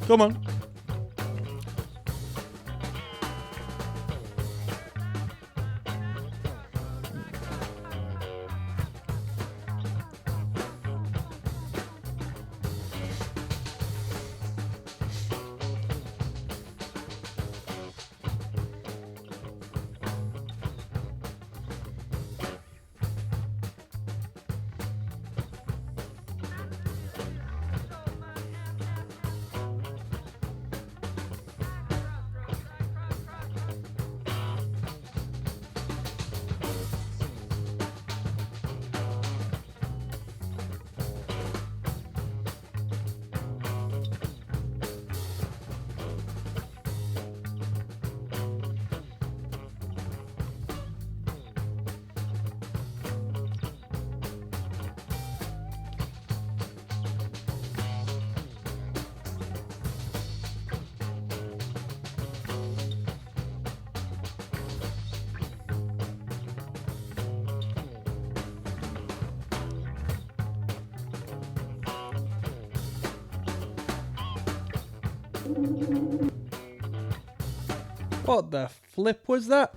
Come on. What the flip was that?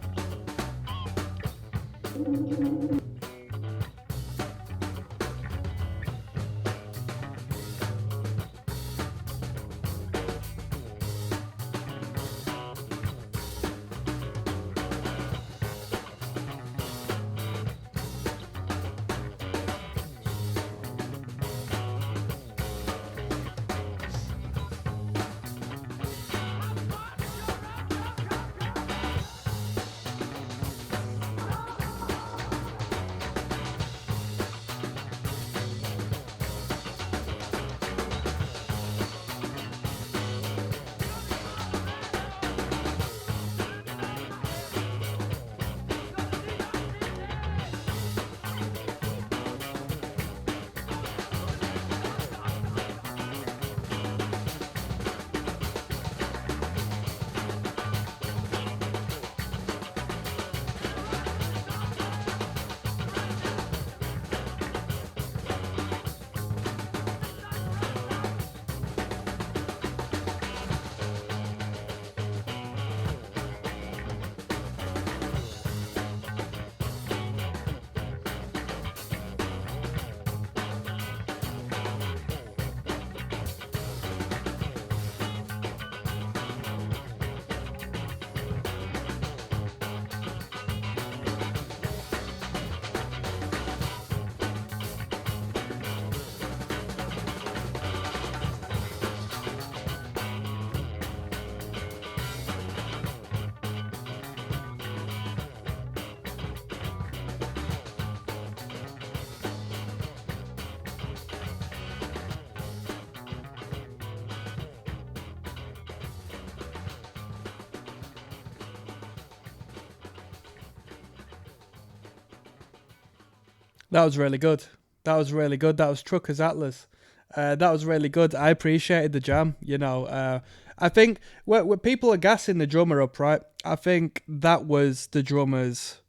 That was really good. That was really good. That was Truckers Atlas. That was really good. I appreciated the jam. You know, I think when people are gassing the drummer up, right? I think that was the drummer's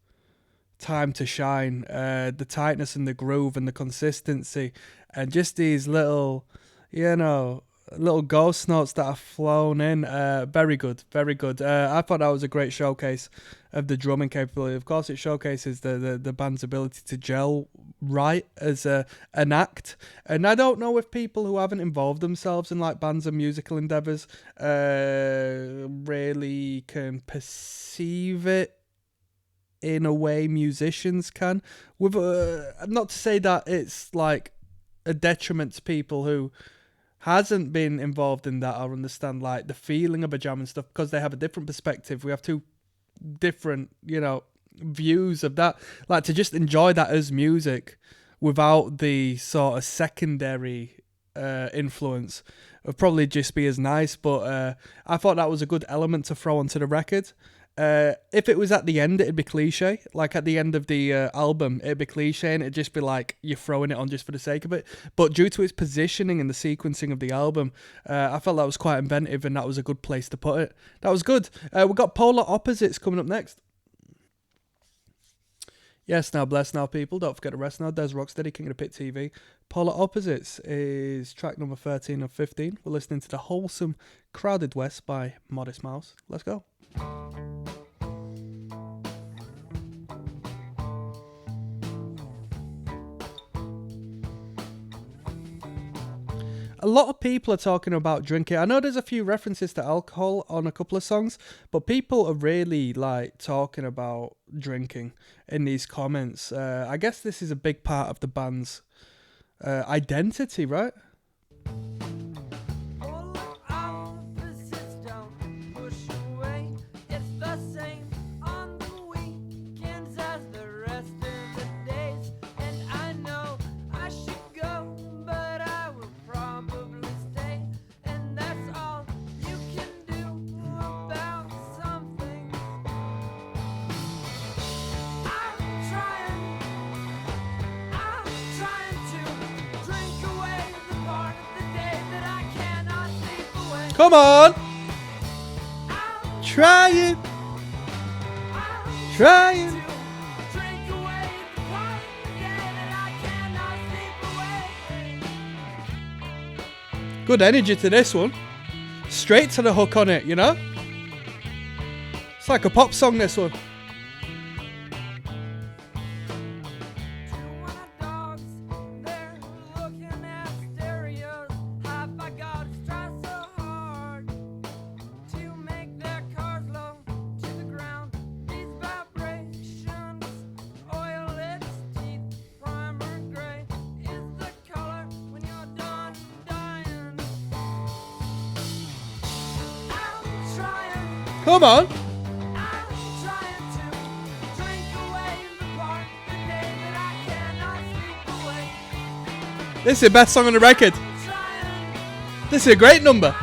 time to shine. The tightness and the groove and the consistency, and just these little, you know, little ghost notes that are flown in. Very good, very good. I thought that was a great showcase of the drumming capability. Of course, it showcases the band's ability to gel right as an act. And I don't know if people who haven't involved themselves in like bands and musical endeavors really can perceive it in a way musicians can. With not to say that it's like a detriment to people who hasn't been involved in that or understand like the feeling of a jam and stuff, because they have a different perspective. We have two different, you know, views of that. Like to just enjoy that as music without the sort of secondary influence would probably just be as nice. But I thought that was a good element to throw onto the record. If it was at the end, it'd be cliche. Like at the end of the album, it'd be cliche and it'd just be like you're throwing it on just for the sake of it. But due to its positioning and the sequencing of the album, I felt that was quite inventive and that was a good place to put it. That was good. We've got Polar Opposites coming up next. Yes, now bless now people. Don't forget to rest now. There's Rocksteady, King of the Pit TV. Polar Opposites is track number 13 of 15. We're listening to the wholesome Crowded West by Modest Mouse. Let's go. A lot of people are talking about drinking. I know there's a few references to alcohol on a couple of songs, but people are really like talking about drinking in these comments. I guess this is a big part of the band's identity, right? Come on! Try it! Try it! Good energy to this one. Straight to the hook on it, you know? It's like a pop song, this one. Come on. This is the best song on the record. This is a great number.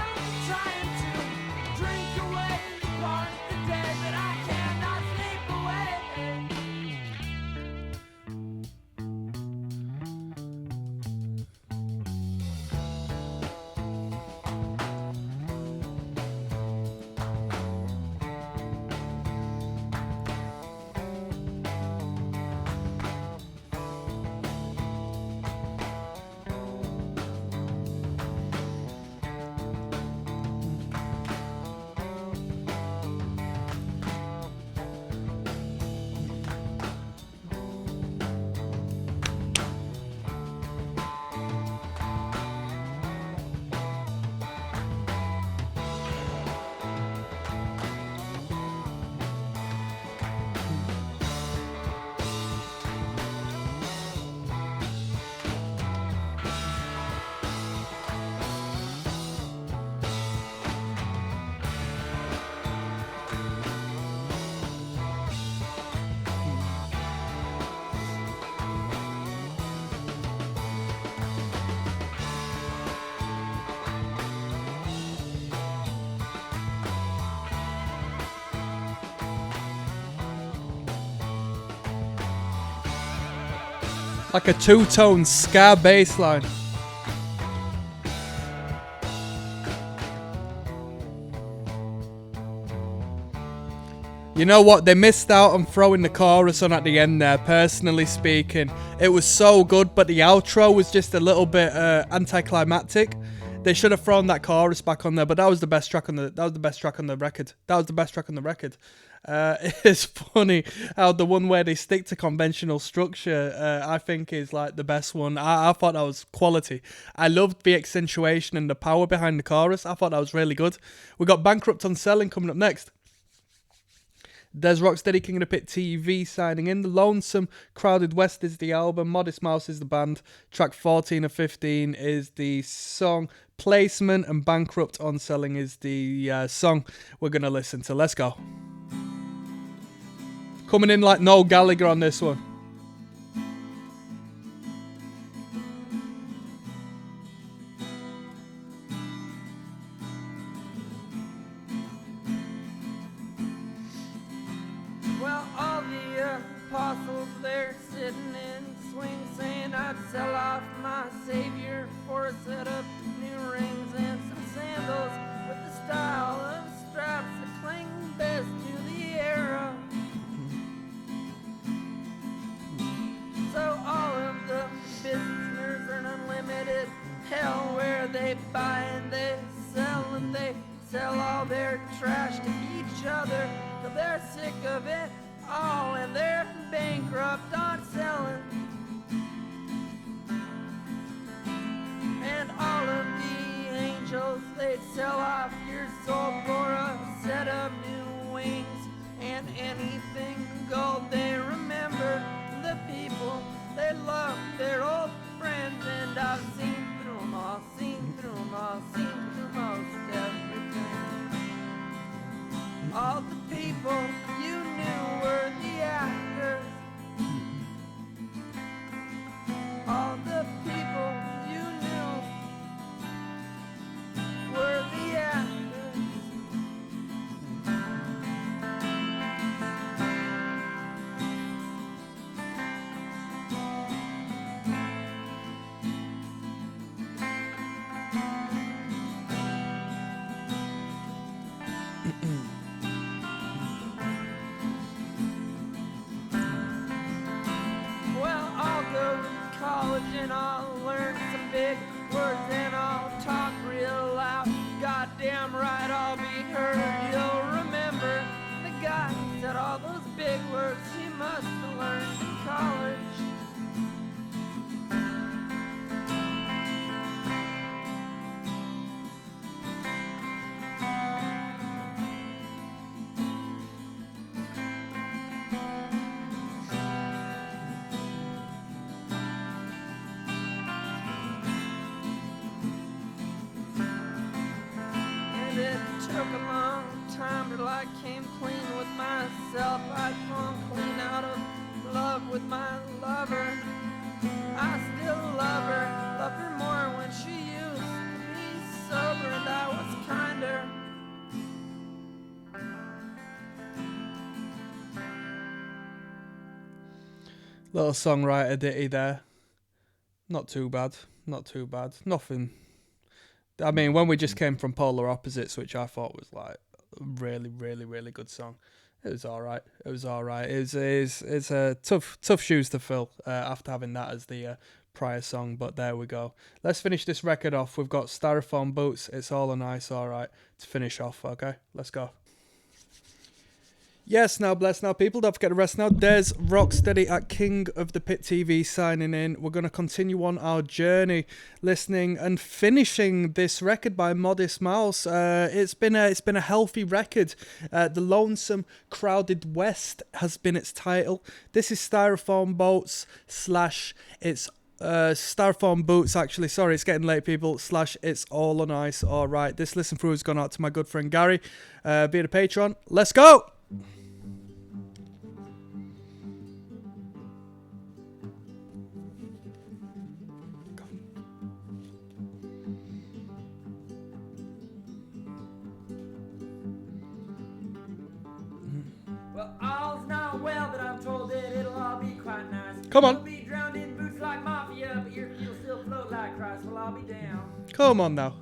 Like a two-tone ska bass line. You know what? They missed out on throwing the chorus on at the end there, personally speaking. It was so good, but the outro was just a little bit anticlimactic. They should have thrown that chorus back on there, but that was the best track on the record. It's funny how the one where they stick to conventional structure, I think is like the best one. I thought that was quality. I loved the accentuation and the power behind the chorus. I thought that was really good. We got Bankrupt on Selling coming up next. There's ROCKSTEADY, King of the Pit TV signing in. The Lonesome, Crowded West is the album. Modest Mouse is the band. Track 14 of 15 is the song. Placement and Bankrupt on Selling is the song we're going to listen to. Let's go. Coming in like Noel Gallagher on this one. Well, all the apostles there sitting in swing saying I'd sell off my Savior for a set of new rings and some sandals with the style of straps that cling best to the era. So all of the business earn unlimited hell where they buy and they sell all their trash to each other till they're sick of it all and they're bankrupt on selling. And all of the angels, they'd sell off your soul for a set of new wings and anything gold. They remember the people, they love their old friends, and I've seen through them all, seen through them all, seen through most everything. All the people you knew were the actors. All the people you knew were the actors. Well, I'll go to college and I'll learn some big words and I'll talk real loud. God damn right I'll be heard. You'll remember the guy who said all those big words he must have learned in college. And it took a long time till I came clean with myself. I'd fallen clean out of love with my lover. I still love her more when she used to be sober, and I was kinder. Little songwriter ditty there. Not too bad. Not too bad. Nothing. I mean, when we just came from Polar Opposites, which I thought was like a really, really, really good song, it was all right. It was all right. It's a tough shoes to fill after having that as the prior song. But there we go. Let's finish this record off. We've got Styrofoam Boots. It's all a nice, all right to finish off. Okay, let's go. Yes, now bless now people, don't forget the rest now. There's Rocksteady at King of the Pit TV signing in. We're going to continue on our journey, listening and finishing this record by Modest Mouse. It's been a healthy record. The Lonesome Crowded West has been its title. This is Styrofoam Boats / it's Styrofoam Boots, actually, sorry, it's getting late people, / it's all on ice. All right, this listen through has gone out to my good friend Gary via the Patreon. Let's go. Well, all's not well, but I'm told that it'll all be quite nice. Come on. You'll be drowned in boots like mafia, but you'll still float like Christ. Well, I'll be down. Come on now.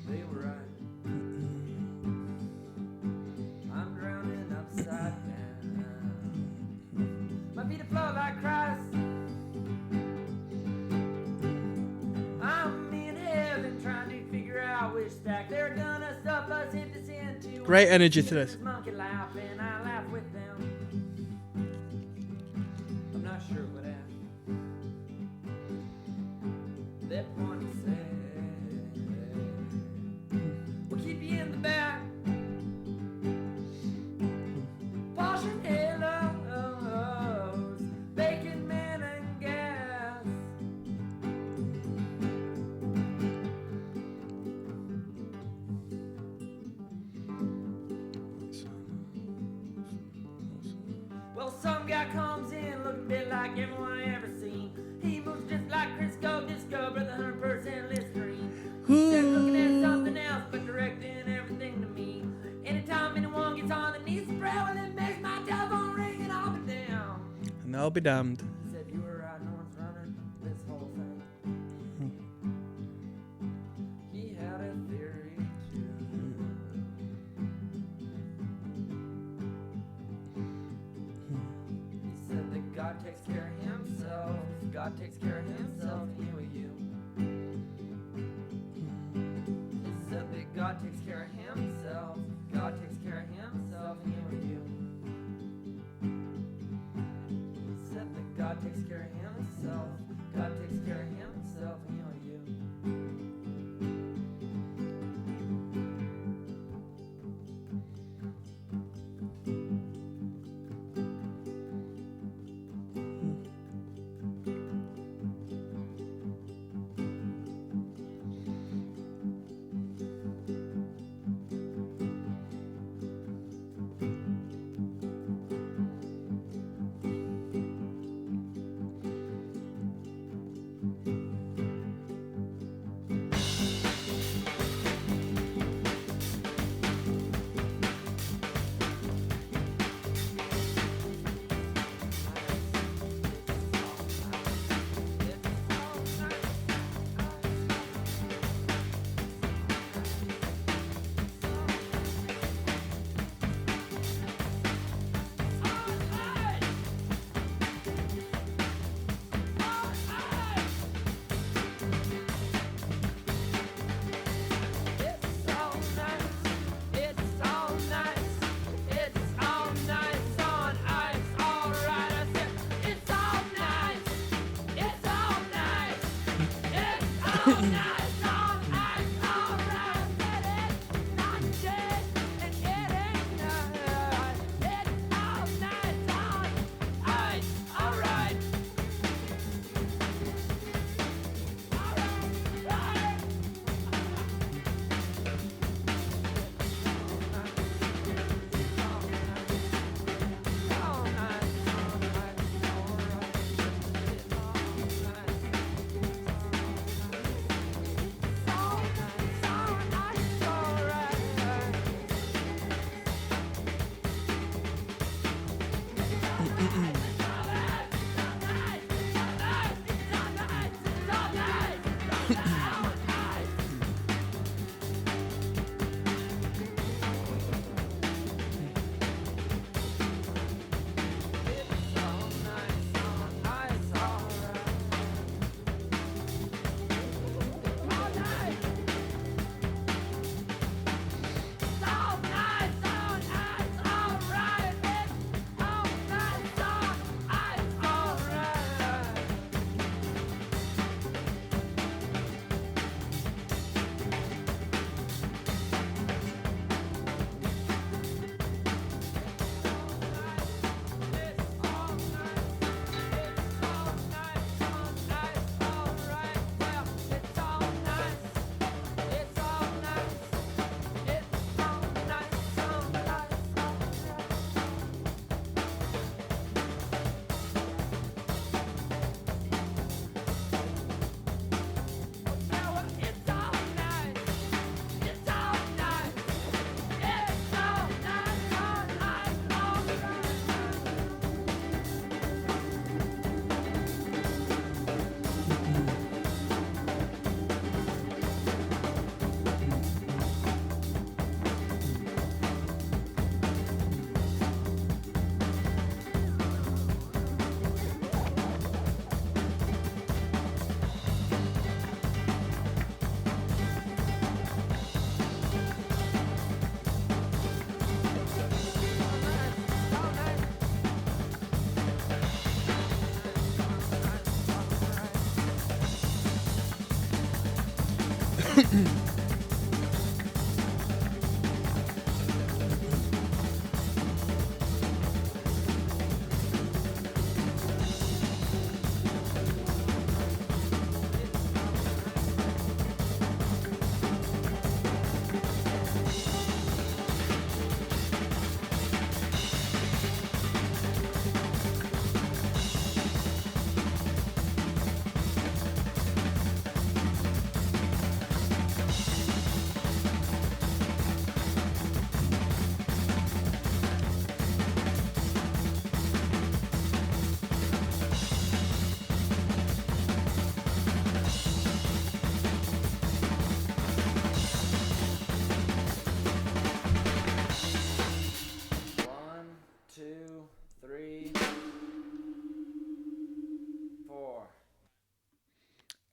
They were right. I'm drowning upside down. My feet float like Christ. I'm in heaven trying to figure out which stack they're gonna stuff us if it's into. Great energy to this. Monkey laugh and I laugh with them. I'm not sure what happened. That one said, we'll keep you in the back. Polishing halos, bacon, man, and gas. Well, some guy comes in looking a bit like everyone I ever seen. He moves just like Crisco Disco, brother 100% Listerine. Said looking at something else, but directing everything to me. Anytime anyone gets on the knees and pray, well, it makes my telephone ring and I'll be down. And I'll be damned. He said, you were right, no one's running this whole thing. He had a theory too. He said that God takes care of himself. God takes care of himself, you and you. He said that God takes care of himself. God takes care of himself, you and you. He said that God takes care of himself. God takes care of himself, you and you.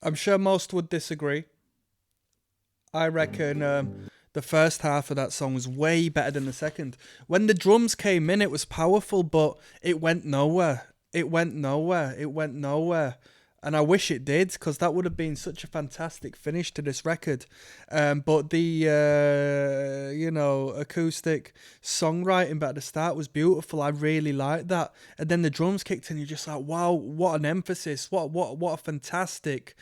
I'm sure most would disagree. I reckon the first half of that song was way better than the second. When the drums came in, it was powerful, but it went nowhere. It went nowhere. It went nowhere. And I wish it did, because that would have been such a fantastic finish to this record. But the, acoustic songwriting back at the start was beautiful. I really liked that. And then the drums kicked in. You're just like, wow, what an emphasis. What a fantastic,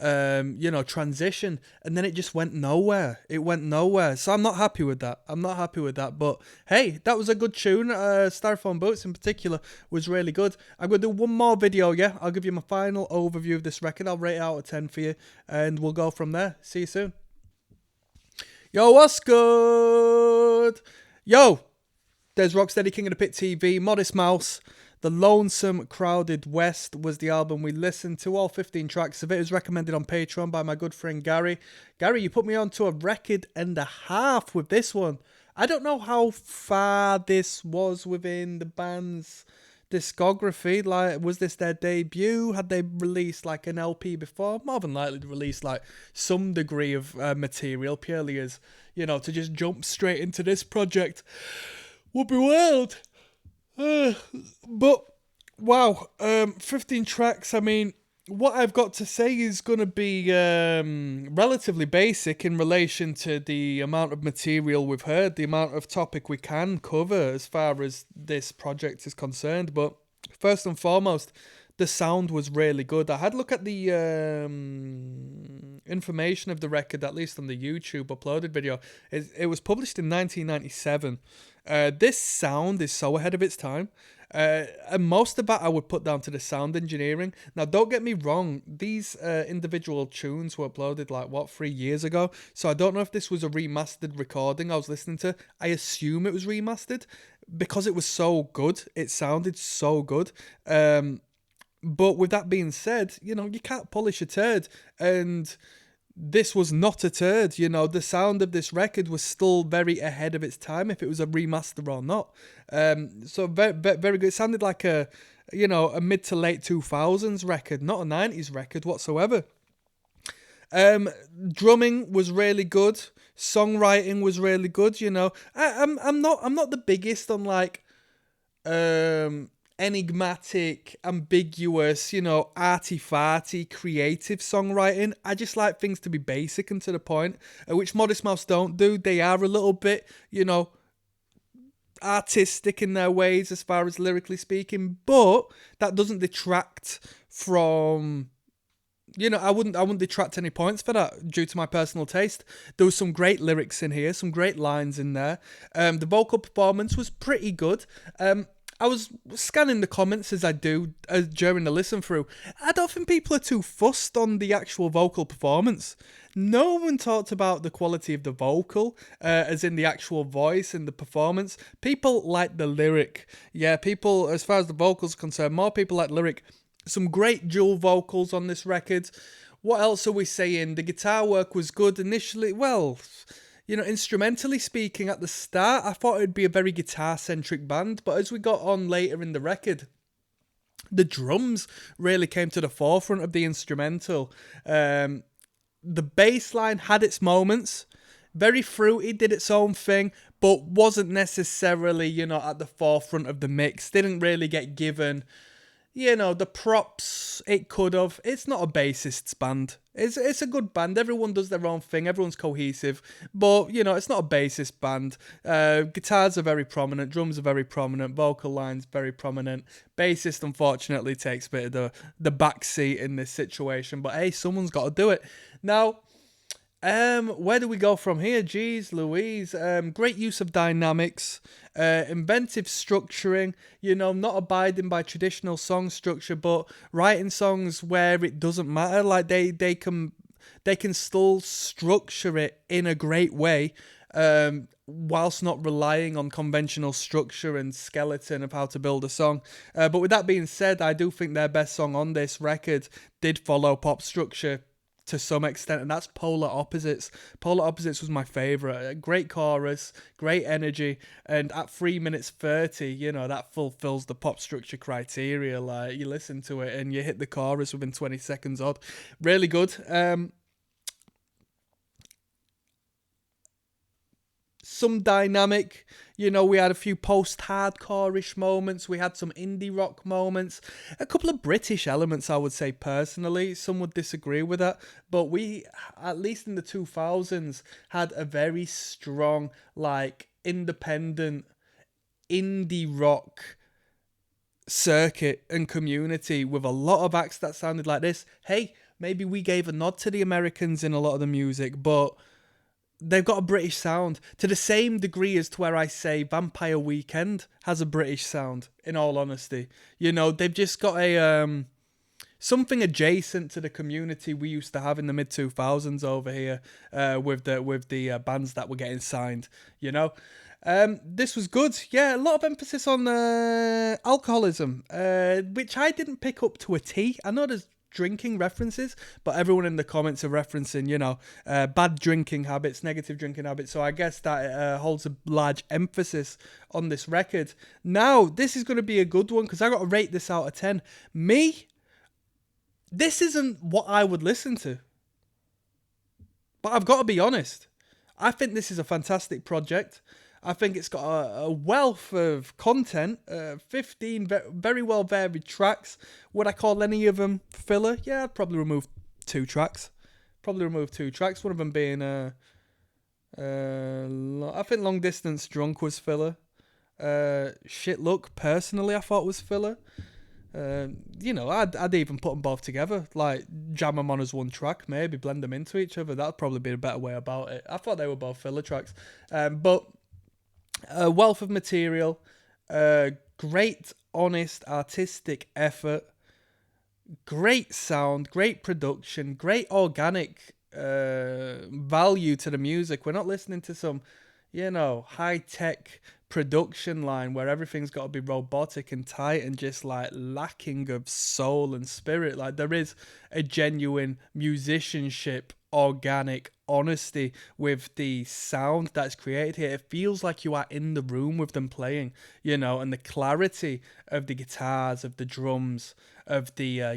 transition. And then it just went nowhere. It went nowhere. So I'm not happy with that. But hey, that was a good tune. Styrofoam Boots in particular was really good. I'm going to do one more video, yeah? I'll give you my final overview of this record. I'll rate it out of 10 for you. And we'll go from there. See you soon. Yo, what's good? Yo, there's Rocksteady, King of the Pit TV, Modest Mouse. The Lonesome Crowded West was the album we listened to. All 15 tracks of it. It was recommended on Patreon by my good friend Gary. Gary, you put me on to a record and a half with this one. I don't know how far this was within the band's discography. Like, was this their debut? Had they released like an LP before? More than likely to release like some degree of material, purely as, to just jump straight into this project would be wild. But wow, 15 tracks. I mean, what I've got to say is going to be relatively basic in relation to the amount of material we've heard, the amount of topic we can cover as far as this project is concerned. But first and foremost, the sound was really good. I had a look at the information of the record, at least on the YouTube uploaded video. It was published in 1997. This sound is so ahead of its time. And most of that I would put down to the sound engineering. Now, don't get me wrong, these individual tunes were uploaded 3 years ago. So I don't know if this was a remastered recording I was listening to. I assume it was remastered because it was so good. It sounded so good. But with that being said, you can't polish a turd. And this was not a turd. The sound of this record was still very ahead of its time, if it was a remaster or not. So very, very good. It sounded like a mid to late 2000s record, not a 90s record whatsoever. Drumming was really good. Songwriting was really good. I'm not the biggest on enigmatic, ambiguous, arty-farty, creative songwriting. I just like things to be basic and to the point, which Modest Mouse don't do. They are a little bit, artistic in their ways as far as lyrically speaking, but that doesn't detract from... I wouldn't detract any points for that due to my personal taste. There was some great lyrics in here, some great lines in there. The vocal performance was pretty good. I was scanning the comments as I do during the listen through. I don't think people are too fussed on the actual vocal performance. No one talked about the quality of the vocal, as in the actual voice and the performance. People like the lyric. Yeah, people, as far as the vocals are concerned, more people like the lyric. Some great dual vocals on this record. What else are we saying? The guitar work was good initially. Well... instrumentally speaking, at the start, I thought it'd be a very guitar-centric band, but as we got on later in the record, the drums really came to the forefront of the instrumental. The bass line had its moments, very fruity, did its own thing, but wasn't necessarily, at the forefront of the mix. Didn't really get given... the props it could have. It's not a bassist's band. It's a good band. Everyone does their own thing. Everyone's cohesive. But, it's not a bassist band. Guitars are very prominent. Drums are very prominent. Vocal lines very prominent. Bassist, unfortunately, takes a bit of the back seat in this situation. But, hey, someone's got to do it. Now... where do we go from here? Jeez Louise. Great use of dynamics, inventive structuring, not abiding by traditional song structure, but writing songs where it doesn't matter. Like they can still structure it in a great way, whilst not relying on conventional structure and skeleton of how to build a song. But with that being said, I do think their best song on this record did follow pop structure to some extent, and that's Polar Opposites. Polar Opposites was my favourite. Great chorus, great energy, and at 3 minutes 30, that fulfills the pop structure criteria. Like, you listen to it and you hit the chorus within 20 seconds odd. Really good. Some dynamic, we had a few post-hardcore-ish moments, we had some indie rock moments, a couple of British elements, I would say, personally. Some would disagree with that, but we, at least in the 2000s, had a very strong, independent indie rock circuit and community with a lot of acts that sounded like this. Hey, maybe we gave a nod to the Americans in a lot of the music, but... they've got a British sound to the same degree as to where I say Vampire Weekend has a British sound, in all honesty. They've just got a something adjacent to the community we used to have in the mid-2000s over here, with the bands that were getting signed, This was good. Yeah, a lot of emphasis on alcoholism, which I didn't pick up to a T. I know there's drinking references, but everyone in the comments are referencing, bad drinking habits, negative drinking habits. So I guess that holds a large emphasis on this record. Now, this is going to be a good one because I got to rate this out of 10. This isn't what I would listen to. But I've got to be honest. I think this is a fantastic project. I think it's got a wealth of content, 15 very well varied tracks. Would I call any of them filler? Yeah, I'd probably remove 2 tracks. One of them being, I think Long Distance Drunk was filler. Shit Look, personally, I thought was filler. I'd even put them both together, like jam them on as one track, maybe blend them into each other. That'd probably be a better way about it. I thought they were both filler tracks, but a wealth of material, great, honest, artistic effort, great sound, great production, great organic value to the music. We're not listening to some, high-tech production line where everything's got to be robotic and tight and just like lacking of soul and spirit. Like, there is a genuine musicianship, organic honesty with the sound that's created here. It feels like you are in the room with them playing, and the clarity of the guitars, of the drums, of the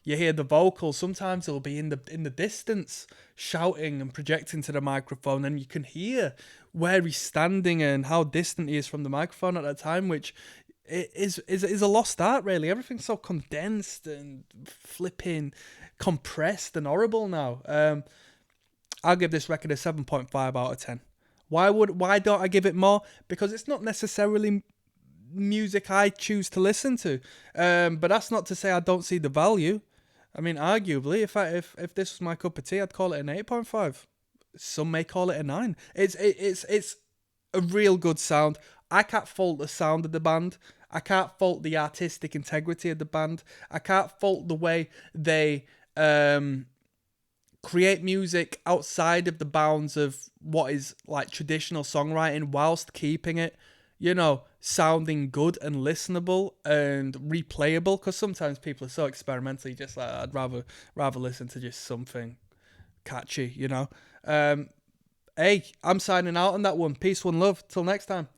you hear the vocals. Sometimes it'll be in the distance shouting and projecting to the microphone, and you can hear where he's standing and how distant he is from the microphone at that time, which is a lost art, really. Everything's so condensed and flipping compressed and horrible now. I'll give this record a 7.5 out of 10. Why don't I give it more? Because it's not necessarily music I choose to listen to. But that's not to say I don't see the value. I mean, arguably, if this was my cup of tea, I'd call it an 8.5. Some may call it a 9. It's a real good sound. I can't fault the sound of the band. I can't fault the artistic integrity of the band. I can't fault the way they create music outside of the bounds of what is like traditional songwriting, whilst keeping it, sounding good and listenable and replayable. Because sometimes people are so experimental, you just like, I'd rather listen to just something catchy, Hey, I'm signing out on that one. Peace, one, love. Till next time.